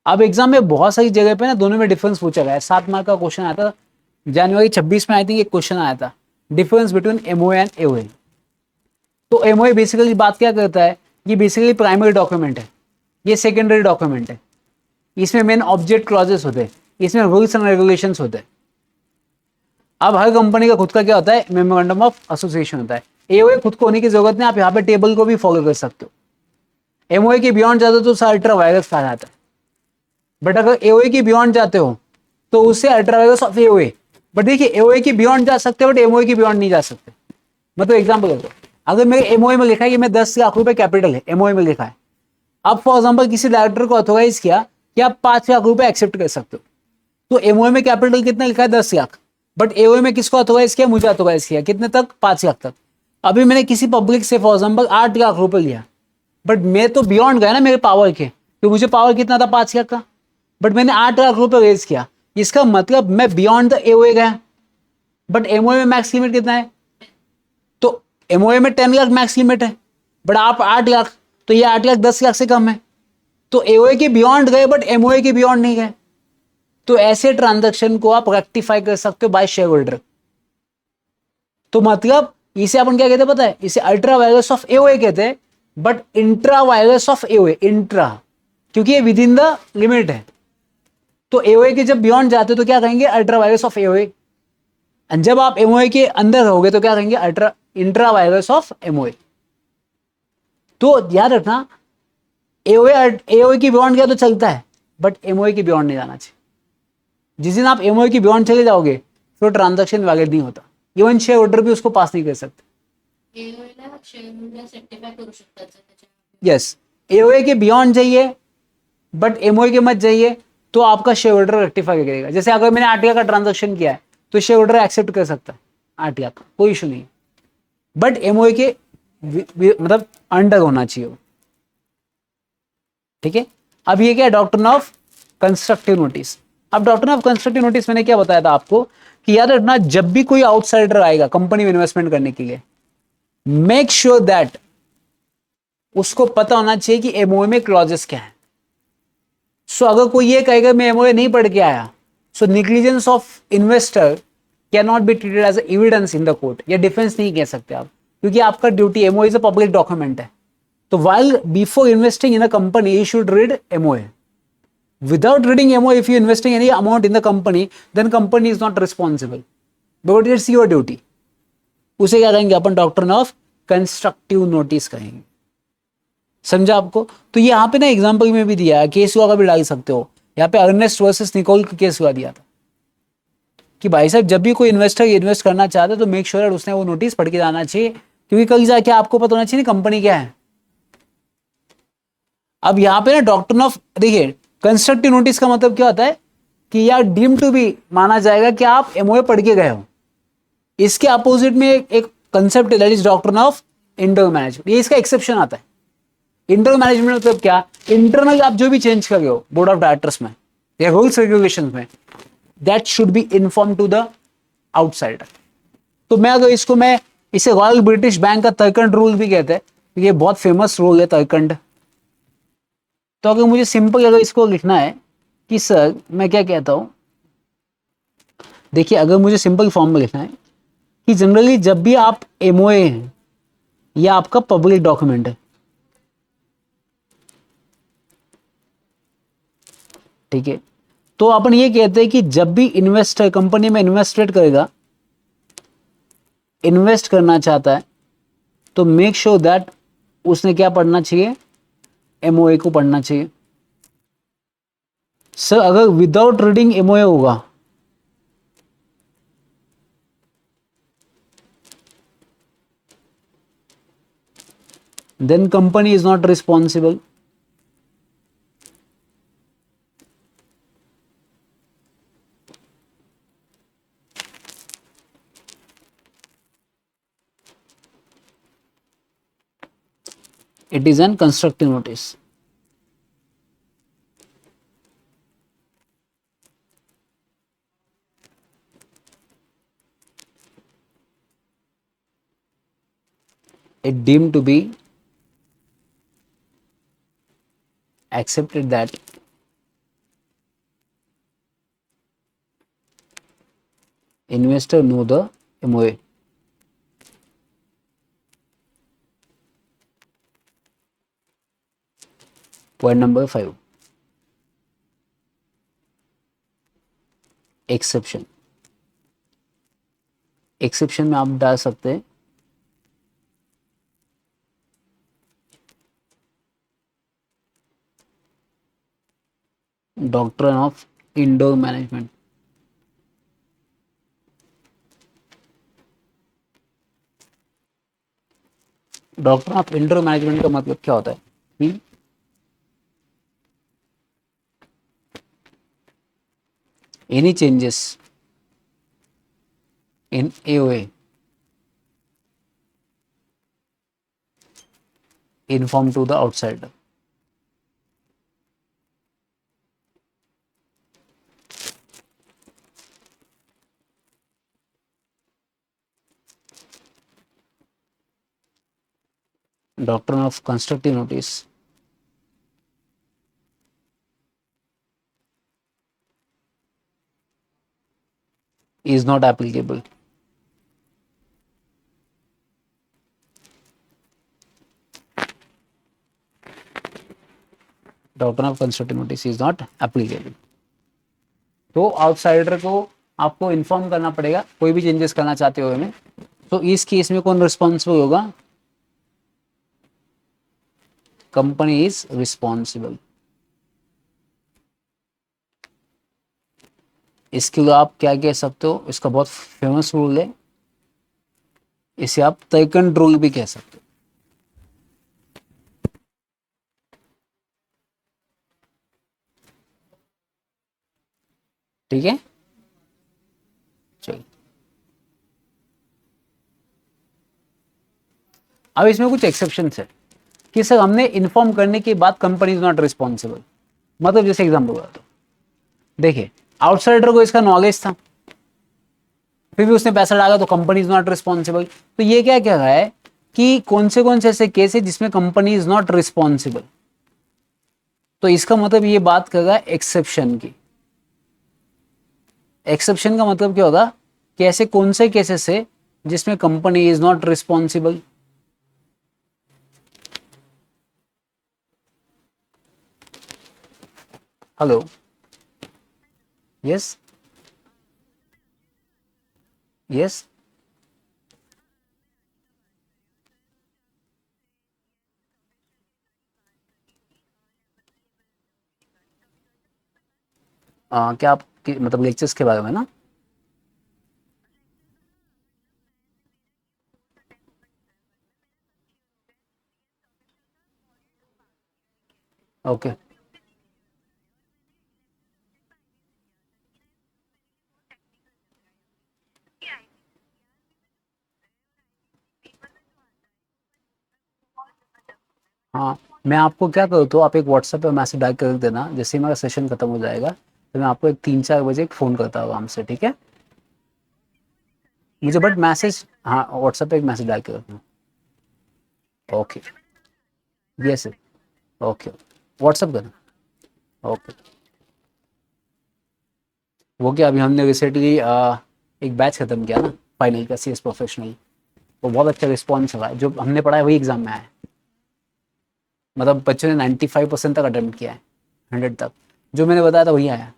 अब एग्जाम में बहुत सारी जगह पे ना दोनों में डिफरेंस पूछा गया है। 7 मार्क का क्वेश्चन आया था जनवरी 26 में, आई थिंक एक क्वेश्चन आया था, difference between MOA and AOA. तो एमओए बेसिकली बात क्या करता है, ये बेसिकली प्राइमरी डॉक्यूमेंट है, ये सेकेंडरी डॉक्यूमेंट है, इसमें मेन ऑब्जेक्ट क्लॉजेस होते हैं, इसमें रूल्स एंड रेगुलेशंस होते हैं। अब हर कंपनी का खुद का क्या होता है, मेमोरेंडम ऑफ एसोसिएशन होता है। एओए खुद को होने की जरूरत नहीं, आप यहाँ पे टेबल को भी फॉलो कर सकते हो। एमओए के बियॉन्ड जाते हो तो अल्ट्रा वायरस कहा जाता है, बट अगर एओए के बियॉन्ड जाते हो तो उससे ultra vires of AOA. But देखिए एओए के बियॉन्ड जा सकते हो बट एमओए के बियॉन्ड नहीं जा सकते। मतलब एग्जाम्पल दो, अगर मेरे एमओए में लिखा है कि मैं 10 लाख रुपए कैपिटल है, एमओए में लिखा है, अब फॉर एग्जाम्पल किसी डायरेक्टर को ऑथोराइज किया कि आप 5 लाख रुपए एक्सेप्ट कर सकते हो, तो एमओए में कैपिटल कितना लिखा है, 10 लाख, बट एओए में किसको ऑथोराइज किया, मुझे ऑथोराइज किया, कितने तक, 5 लाख तक। अभी मैंने किसी पब्लिक से फॉर एग्जाम्पल 8 लाख रुपए लिया, बट मैं तो बियॉन्ड गया ना मेरे पावर के, तो मुझे पावर कितना था, 5 लाख का, बट मैंने 8 लाख रुपए रेज किया, इसका मतलब मैं बियॉन्ड द एओए गया। बट एमओए में मैक्स लिमिट कितना है, तो एमओए में 10 लाख मैक्स लिमिट है, बट आप 8 लाख, तो ये 8 लाख 10 लाख से कम है, तो एओए के बियॉन्ड गए बट एमओए के बियॉन्ड नहीं गए। तो ऐसे ट्रांजैक्शन को आप रेक्टिफाई कर सकते हो बाय शेयर होल्डर। तो मतलब इसे अपन क्या कहते हैं पता है, इसे अल्ट्रा वायरस ऑफ एओए कहते हैं, but intra virus of AOA, intra क्योंकि ये विद इन द लिमिट है। तो एओए के जब बियॉन्ड जाते हो तो क्या कहेंगे, अल्ट्रा वायरस ऑफ एओए, जब आप एमओए के अंदर रहोगे तो क्या कहेंगे, इंट्रा वायरस ऑफ एमओए। तो याद रखना एओए की बियॉन्ड गया तो चलता है, बट एमओए की बियॉन्ड नहीं जाना चाहिए। जिस दिन आप एमओए की बियॉन्ड चले जाओगे तो ट्रांजैक्शन वैलिड नहीं होता, इवन शेयर होल्डर भी उसको पास नहीं कर सकते। एओएला शेअरहोल्डर सर्टिफाय करू शकतात यस, एओए के बियॉन्ड जाइए बट एमओए के मत जाइए तो आपका शेयर होल्डर रेक्टिफाई करेगा। जैसे अगर मैंने 8 लाख का ट्रांजैक्शन किया है तो शेयर होल्डर एक्सेप्ट कर सकता है 8 लाख, कोई इशू नहीं, बट एमओए के मतलब अंडर होना चाहिए वो, ठीक है। अब ये क्या है, डॉक्ट्रिन ऑफ कंस्ट्रक्टिव नोटिस। अब डॉक्ट्रिन ऑफ कंस्ट्रक्टिव नोटिस मैंने क्या बताया था आपको कि याद रखना, जब भी कोई आउटसाइडर आएगा कंपनी में इन्वेस्टमेंट करने के लिए, मेक श्योर दैट उसको पता होना चाहिए कि एमओए में क्लॉजेस क्या है। सो अगर कोई ये कहेगा मैं एमओए नहीं पढ़ के आया, so negligence of investor can not be treated as evidence in the court, या डिफेंस नहीं कह सकते आप, क्योंकि आपका duty, MOA is a public document है। तो while before investing in a company you should read MOA. Without reading MOA, if you investing any amount in the company, then company is not responsible, but it's your duty. उसे क्या कहेंगे अपन, doctrine of constructive notice कहेंगे। समझा आपको। तो ये यहाँ पे ना एग्जाम्पल में भी दिया है, केस हुआ का भी डाल सकते हो। यहाँ पे अर्नेस्ट वर्सेस निकोल का केस हुआ दिया था, कि भाई साहब जब भी कोई इन्वेस्टर इन्वेस्ट करना चाहता है तो मेक श्योर उसने वो नोटिस पढ़ के जाना चाहिए, क्योंकि कल जाके आपको पता होना चाहिए कंपनी क्या है। अब यहाँ पे ना डॉक्ट्रिन ऑफ, देखिए कंस्ट्रक्टिव नोटिस का मतलब क्या होता है कि यार डीम टू बी माना जाएगा कि आप एमओए पढ़ के गए हो। इसके अपोजिट में एक कंसेप्ट है that is doctrine of internal management, ये इसका एक्सेप्शन आता है। इंटरनल मैनेजमेंट मतलब क्या, इंटरनल आप जो भी चेंज कर रहे हो बोर्ड ऑफ डायरेक्टर्स में या रूल्स रेगुलेशन में, that should be inform to the outsider. तो मैं अगर इसको मैं इसे रॉयल ब्रिटिश बैंक का तरकंड रूल भी कहते हैं, ये बहुत फेमस रूल है तरकंड। तो अगर मुझे सिंपल अगर इसको लिखना है कि सर मैं क्या कहता हूं, देखिए अगर मुझे सिंपल फॉर्म में लिखना है कि जनरली जब भी आप एमओए हैं या आपका पब्लिक डॉक्यूमेंट है, ठीक है, तो अपन ये कहते हैं कि जब भी इन्वेस्टर कंपनी में इन्वेस्टमेंट करेगा, इन्वेस्ट करना चाहता है, तो मेक श्योर दैट उसने क्या पढ़ना चाहिए, एमओए को पढ़ना चाहिए। सर अगर विदाउट रीडिंग एमओए होगा, then company is not responsible. It is an constructive notice. It deemed to be accepted that investor know the MOA. Point number 5, exception. Exception में आप डाल सकते हैं doctrine of indoor management. Doctrine of indoor management का मतलब क्या होता है कि any changes in AOA inform to the outsider. Doctrine of constructive notice is not applicable. Doctrine of constructive notice is not applicable. तो आउटसाइडर को आपको inform करना पड़ेगा कोई भी चेंजेस करना चाहते हो में। तो इस केस में कौन रिस्पॉन्सिबल होगा, कंपनी इज रिस्पॉन्सिबल। इसके लिए आप क्या कह सकते हो, इसका बहुत फेमस रूल है, इसे आप तयकंड रूल भी कह सकते हो। ठीक है, चलिए अब इसमें कुछ एक्सेप्शंस है कि सर हमने इन्फॉर्म करने के बाद कंपनी इज नॉट रिस्पॉन्सिबल। मतलब जैसे एग्जाम्पल बता दो, देखिए आउटसाइडर को इसका नॉलेज था, फिर भी उसने पैसा डाला तो कंपनी इज नॉट रिस्पॉन्सिबल। तो ये क्या कह रहा है कि कौन से ऐसे केस है जिसमें कंपनी इज नॉट रिस्पॉन्सिबल। तो इसका मतलब ये बात कर रहा है एक्सेप्शन की। एक्सेप्शन का मतलब क्या होगा कि ऐसे कौन से केसेस है जिसमें company is not responsible. Hello, yes yes, क्या आप मतलब लेक्चर्स के बारे में ना, ओके हाँ, मैं आपको क्या करूँ तो आप एक व्हाट्सएप पे मैसेज डाल कर देना, जैसे ही मेरा सेशन खत्म हो जाएगा तो मैं आपको एक 3-4 बजे एक फ़ोन करता हूँ आराम से, ठीक है? मुझे बट मैसेज, हाँ व्हाट्सएप पे एक मैसेज डाल के रखना। Okay, yes sir, okay, WhatsApp करना। ओके, वो क्या अभी हमने रिसेंटली एक बैच खत्म किया ना फाइनल का CS प्रोफेशनल, वो बहुत अच्छा रिस्पॉन्स रहा है, जो हमने पढ़ा है वही एग्जाम में आया है। मतलब बच्चों ने 95% तक अटेम्प्ट किया है, 100 तक, जो मैंने बताया था वही आया है।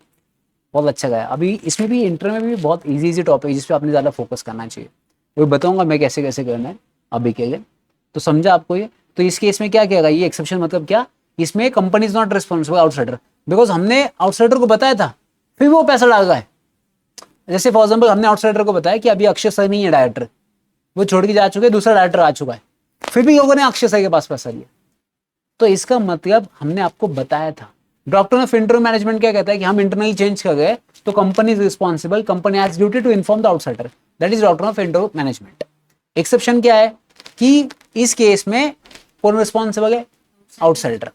बहुत अच्छा गया। अभी इसमें भी इंटर में भी बहुत इजी इजी टॉपिक जिस पे आपने ज़्यादा फोकस करना चाहिए, वो बताऊंगा मैं कैसे कैसे करना है अभी के लिए। तो समझा आपको ये? तो इस केस में क्या कहेगा ये एक्सेप्शन, मतलब क्या, इसमें company is not responsible outsider, because हमने आउटसाइडर को बताया था फिर वो पैसा डाल रहा है। जैसे फॉर एग्जाम्पल हमने आउटसाइडर को बताया कि अभी अक्षय सर नहीं है डायरेक्टर, वो छोड़ के जा चुके, दूसरा डायरेक्टर आ चुका है, फिर भी लोगों ने अक्षय सर के पास पैसा लिया। तो इसका मतलब हमने आपको बताया था। डॉक्टर ऑफ इंटरव्यू मैनेजमेंट क्या कहता है कि हम इंटरनली चेंज कर गए तो company is responsible, company has duty to inform the outsider, that is doctor of interview management. Exception क्या है कि इस केस में कौन रिस्पॉन्सिबल है? Outsider.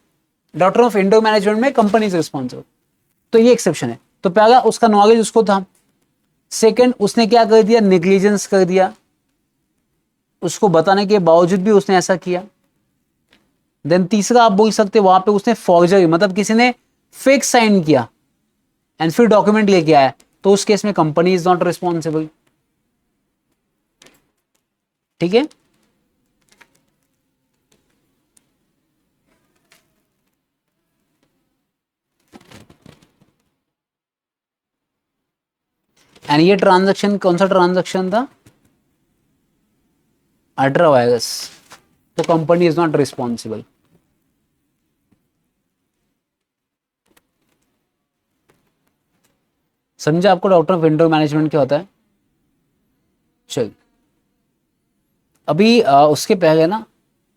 Doctor of interview management में कंपनी इज रिस्पॉन्सिबल, तो ये एक्सेप्शन है। तो पहला उसका नॉलेज उसको था, सेकंड उसने क्या कर दिया, नेग्लिजेंस कर दिया, उसको बताने के बावजूद भी उसने ऐसा किया। देन तीसरा आप बोल सकते वहां पे उसने फॉर्जरी, मतलब किसी ने फेक साइन किया एंड फिर डॉक्यूमेंट लेके आया, तो उस केस में कंपनी इज नॉट रिस्पॉन्सिबल, ठीक है? एंड ये ट्रांजैक्शन कौन सा ट्रांजैक्शन था? अल्ट्रा वायरस, तो कंपनी इज नॉट रिस्पॉन्सिबल। समझा आपको डॉक्टर ऑफ इंटरव्यू मैनेजमेंट क्या होता है? चल अभी उसके पहले ना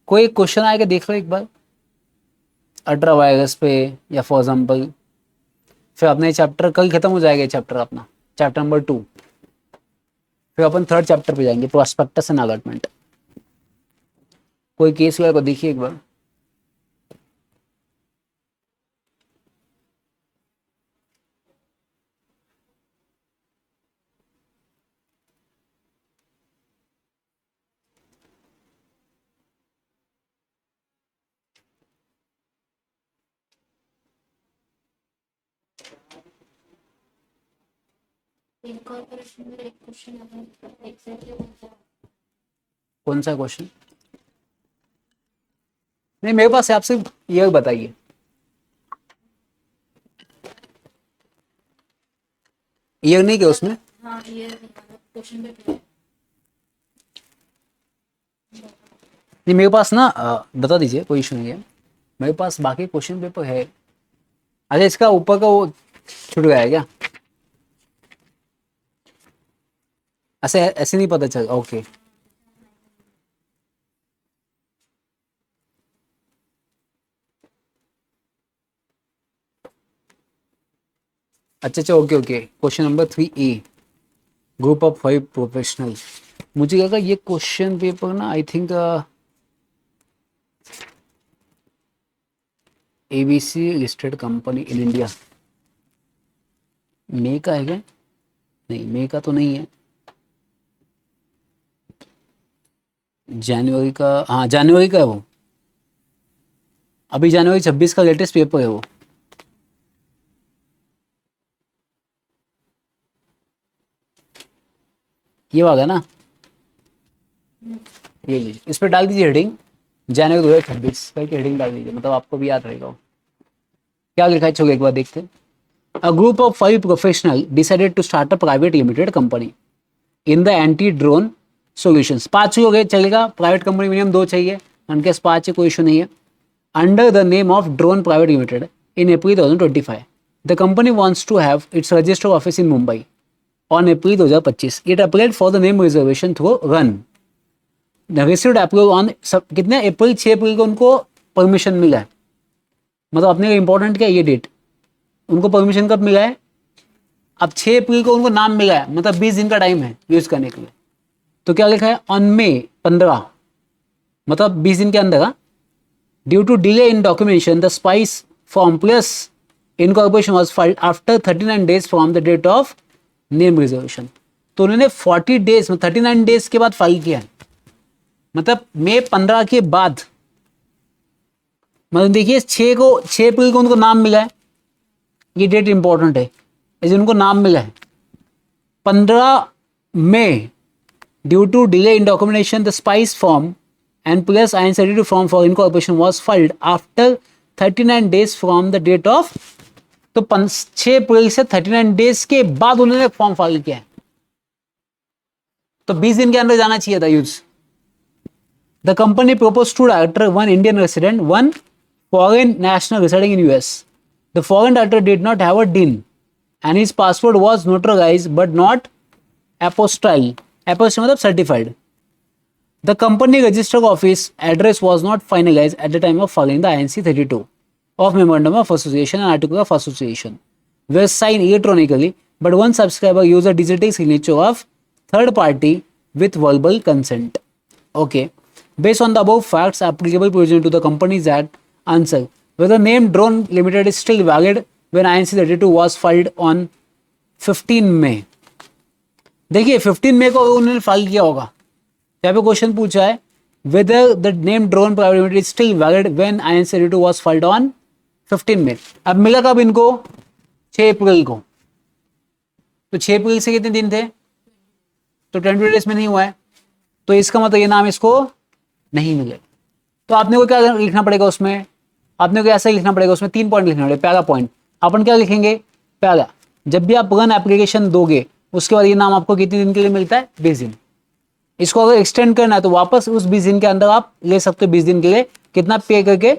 कोई क्वेश्चन आएगा देख लो एक बार अल्ट्रा वायरस पे, या फॉर एग्जाम्पल फिर अपने चैप्टर कल खत्म हो जाएगा चैप्टर अपना, चैप्टर नंबर 2, फिर अपन थर्ड चैप्टर पे जाएंगे, प्रोस्पेक्टस एंड अलॉटमेंट। कोई केस को देखिए एक बार। इनकॉर्पोरेशन में एक क्वेश्चन अपन एग्जैक्टली होता है। कौन सा क्वेश्चन? नहीं मेरे पास है, आप सिर्फ ये बताइए। ईयर नहीं क्या उसमें? हाँ ये क्वेश्चन पेपर है। नहीं मेरे पास ना बता दीजिए, कोई इशू नहीं है, मेरे पास बाकी क्वेश्चन पेपर है। अच्छा इसका ऊपर का वो छूट गया है क्या? ऐसे ऐसे नहीं पता चल, ओके। अच्छा अच्छा, okay okay. Question number 3A, group of 5 professional. मुझे लगा ये क्वेश्चन पेपर ना I think ABC listed company in India, May का है क्या? नहीं मे का तो नहीं है, जनवरी का, हाँ जनवरी का है वो, अभी जनवरी 26 का लेटेस्ट पेपर है वो। ये वाला ना, ये लीजिए, इस पर डाल दीजिए हेडिंग जनवरी 2026 करके हेडिंग डाल दीजिए, मतलब आपको भी याद रहेगा वो। क्या लिखा है चलो एक बार देखते हैं। A group of 5 professional decided to start a private limited company in the anti drone solutions. 5 हो गए चलेगा, प्राइवेट कंपनी मिनिमम 2 चाहिए, उनके पास 5 है, कोई इशू नहीं है। Under the name of drone private limited in April 2025 the company wants to have its registered office in Mumbai on April 2025। It applied for the name reservation through run, received approve on, कितने April 6 अप्रैल को उनको permission मिला है, मतलब अपने का important क्या है, ये डेट। उनको परमिशन कब मिला है, अब 6 अप्रैल को उनको नाम मिला है, मतलब 20 दिन का टाइम है यूज करने के लिए। तो क्या लिखा है, ऑन मे 15, मतलब 20 दिन के अंदर। Due to delay in documentation the spice form plus incorporation was filed after 39 days from the date of name reservation. तो उन्होंने 40 डेज 39 डेज के बाद फाइल किया है, मतलब मई 15 के बाद। मतलब देखिए 6 अप्रैल को उनको नाम मिला है, ये डेट इंपॉर्टेंट है, इसे उनको नाम मिला है 15 मई। Due to delay in documentation the spice form and plus IN32 form for incorporation was filed after 39 days from the date of. तो 6 अप्रैल से 39 डेज के बाद उन्होंने फॉर्म फाइल किया है, तो 20 दिन के अंदर जाना चाहिए था use. The company proposed to director, one Indian resident, one foreign national residing in US. The foreign director did not have a DIN and his passport was notarized but not apostille. Apostille मतलब certified. The company register office address was not finalized at the time of filing the INC 32 of Memorandum of Association and Article of Association were signed electronically, but one subscriber used a digital signature of third party with verbal consent. Okay. Based on the above facts, applicable provision to the Companies Act, answer whether name Drone Limited is still valid when INC 32 was filed on 15 May. देखिए 15 मई को उन्होंने file किया होगा, यहाँ पे question पूछा है whether the name Drone Private Limited is still valid when INC 32 was filed on 15 May. अब मिला कब इनको, 6 अप्रैल को। तो 6 अप्रैल से कितने दिन थे, तो 20 डेज में नहीं हुआ है, तो इसका मतलब ये नाम इसको नहीं मिले। तो आपने को क्या लिखना पड़ेगा उसमें, आपने को ऐसा ही लिखना पड़ेगा उसमें, 3 पॉइंट लिखना पड़ेगा। पहला पॉइंट अपन क्या लिखेंगे, पहला जब भी आप रन एप्लीकेशन दोगे उसके बाद ये नाम आपको कितने दिन के लिए मिलता है, 20 दिन। इसको अगर एक्सटेंड करना है तो वापस उस 20 दिन के अंदर आप ले सकते हो, 20 दिन के लिए कितना पे करके,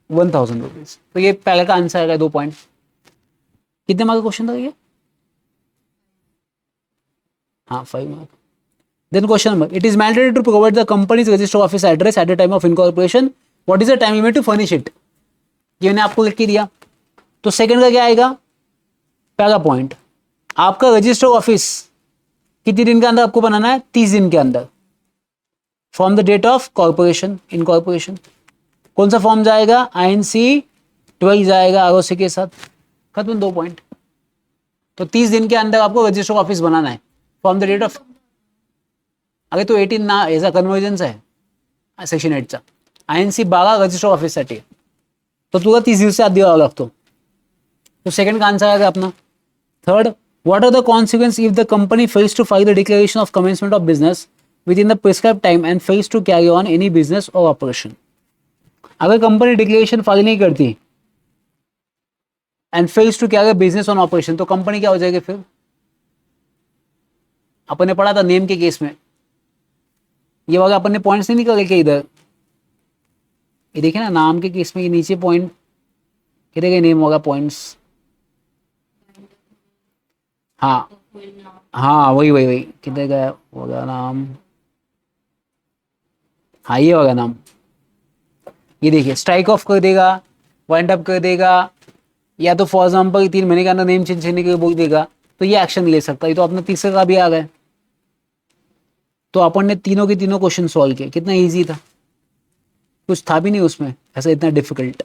1000 रुपीज। तो ये पहले का आंसर है, 2 पॉइंट। कितने मार्क का क्वेश्चन था ये, हाँ 5 mark. Then question number, it is mandatory to provide the company's register office address at the time of incorporation. What is the time limit to furnish it? ये मैंने आपको लिख के दिया। तो सेकंड का क्या आएगा, पहला पॉइंट आपका रजिस्टर ऑफिस कितने दिन के अंदर आपको बनाना है, 30 दिन के अंदर, from the date of corporation incorporation. कौन सा फॉर्म जाएगा, INC 12 जाएगा ROC के साथ, खत्म 2 पॉइंट। तो 30 दिन के अंदर आपको रजिस्टर ऑफिस बनाना है फ्रॉम द डेट ऑफ। अरे तो 18 ना याचा कन्वर्जन्स आहे सेक्शन 8 चा, INC 12 रजिस्टर ऑफिससाठी, तो तुला 30 दिवस आत द्यावा लागतो। तो सेकंड का आंसर आएगा अपना। Third, what are the consequence if the company fails to file the declaration of commencement of business within the prescribe time and fails to carry on any business और operation. अगर कंपनी declaration file नहीं करती and fails to carry business on operation, तो कंपनी क्या हो जाएगी फिर, अपन ने पढ़ा था नेम के केस में, ये वाला अपन ने पॉइंट्स नहीं निकाले के इधर, ये देखिए ना नाम के केस में ये नीचे पॉइंट किधर गए, नेम होगा पॉइंट्स, हाँ हाँ वही वही वही किधर गया होगा नाम, हाँ ये होगा नाम। ये देखिए स्ट्राइक ऑफ कर देगा, वाइंड अप कर देगा, या तो फॉर एग्जाम्पल 3 महीने के अंदर नेम चेंज करने के लिए बोल देगा, तो ये एक्शन ले सकता है। तो अपना तीसरे का भी आ गया। तो अपन ने तीनों के तीनों क्वेश्चन सॉल्व किए, कितना इजी था, कुछ था भी नहीं उसमें ऐसा इतना डिफिकल्ट।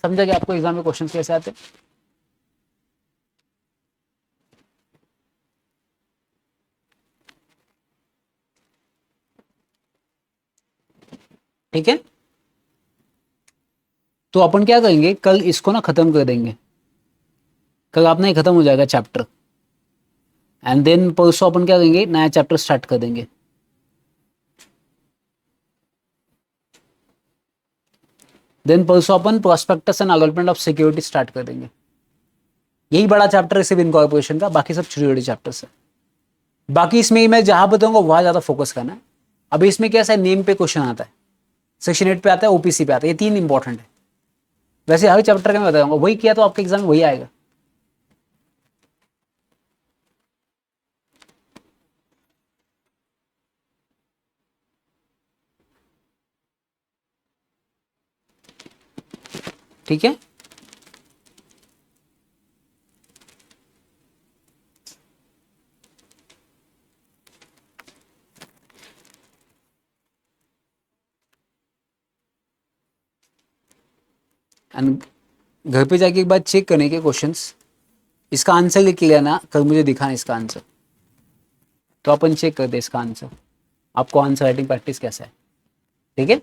समझा कि आपको एग्जाम में क्वेश्चन कैसे आते। ठीक है, तो अपन क्या करेंगे, कल इसको ना खत्म कर देंगे, कल अपना ही खत्म हो जाएगा चैप्टर, एंड देन परसों अपन क्या करेंगे, नया चैप्टर स्टार्ट कर देंगे। देन परसों अपन prospectus and allotment of security start कर देंगे। यही बड़ा चैप्टर है सिर्फ इनकॉर्पोरेशन का, बाकी सब छोटे छोटे चैप्टर्स है। बाकी इसमें मैं जहां बताऊंगा वहां ज्यादा फोकस करना है। अभी इसमें कैसा है, नेम पे क्वेश्चन आता है, सेक्शन 8 पे आता है, OPC पे आता है, ये 3 इंपॉर्टेंट है। वैसे हर चैप्टर का मैं बताऊंगा, वही किया तो आपके एग्जाम में वही आएगा। ठीक है। एंड घर पे जाके एक बार चेक करने के क्वेश्चंस, इसका आंसर लिख लिया ना, कल मुझे दिखाना इसका आंसर, तो अपन चेक करते इसका आंसर, आपको आंसर राइटिंग प्रैक्टिस कैसा है, ठीक है।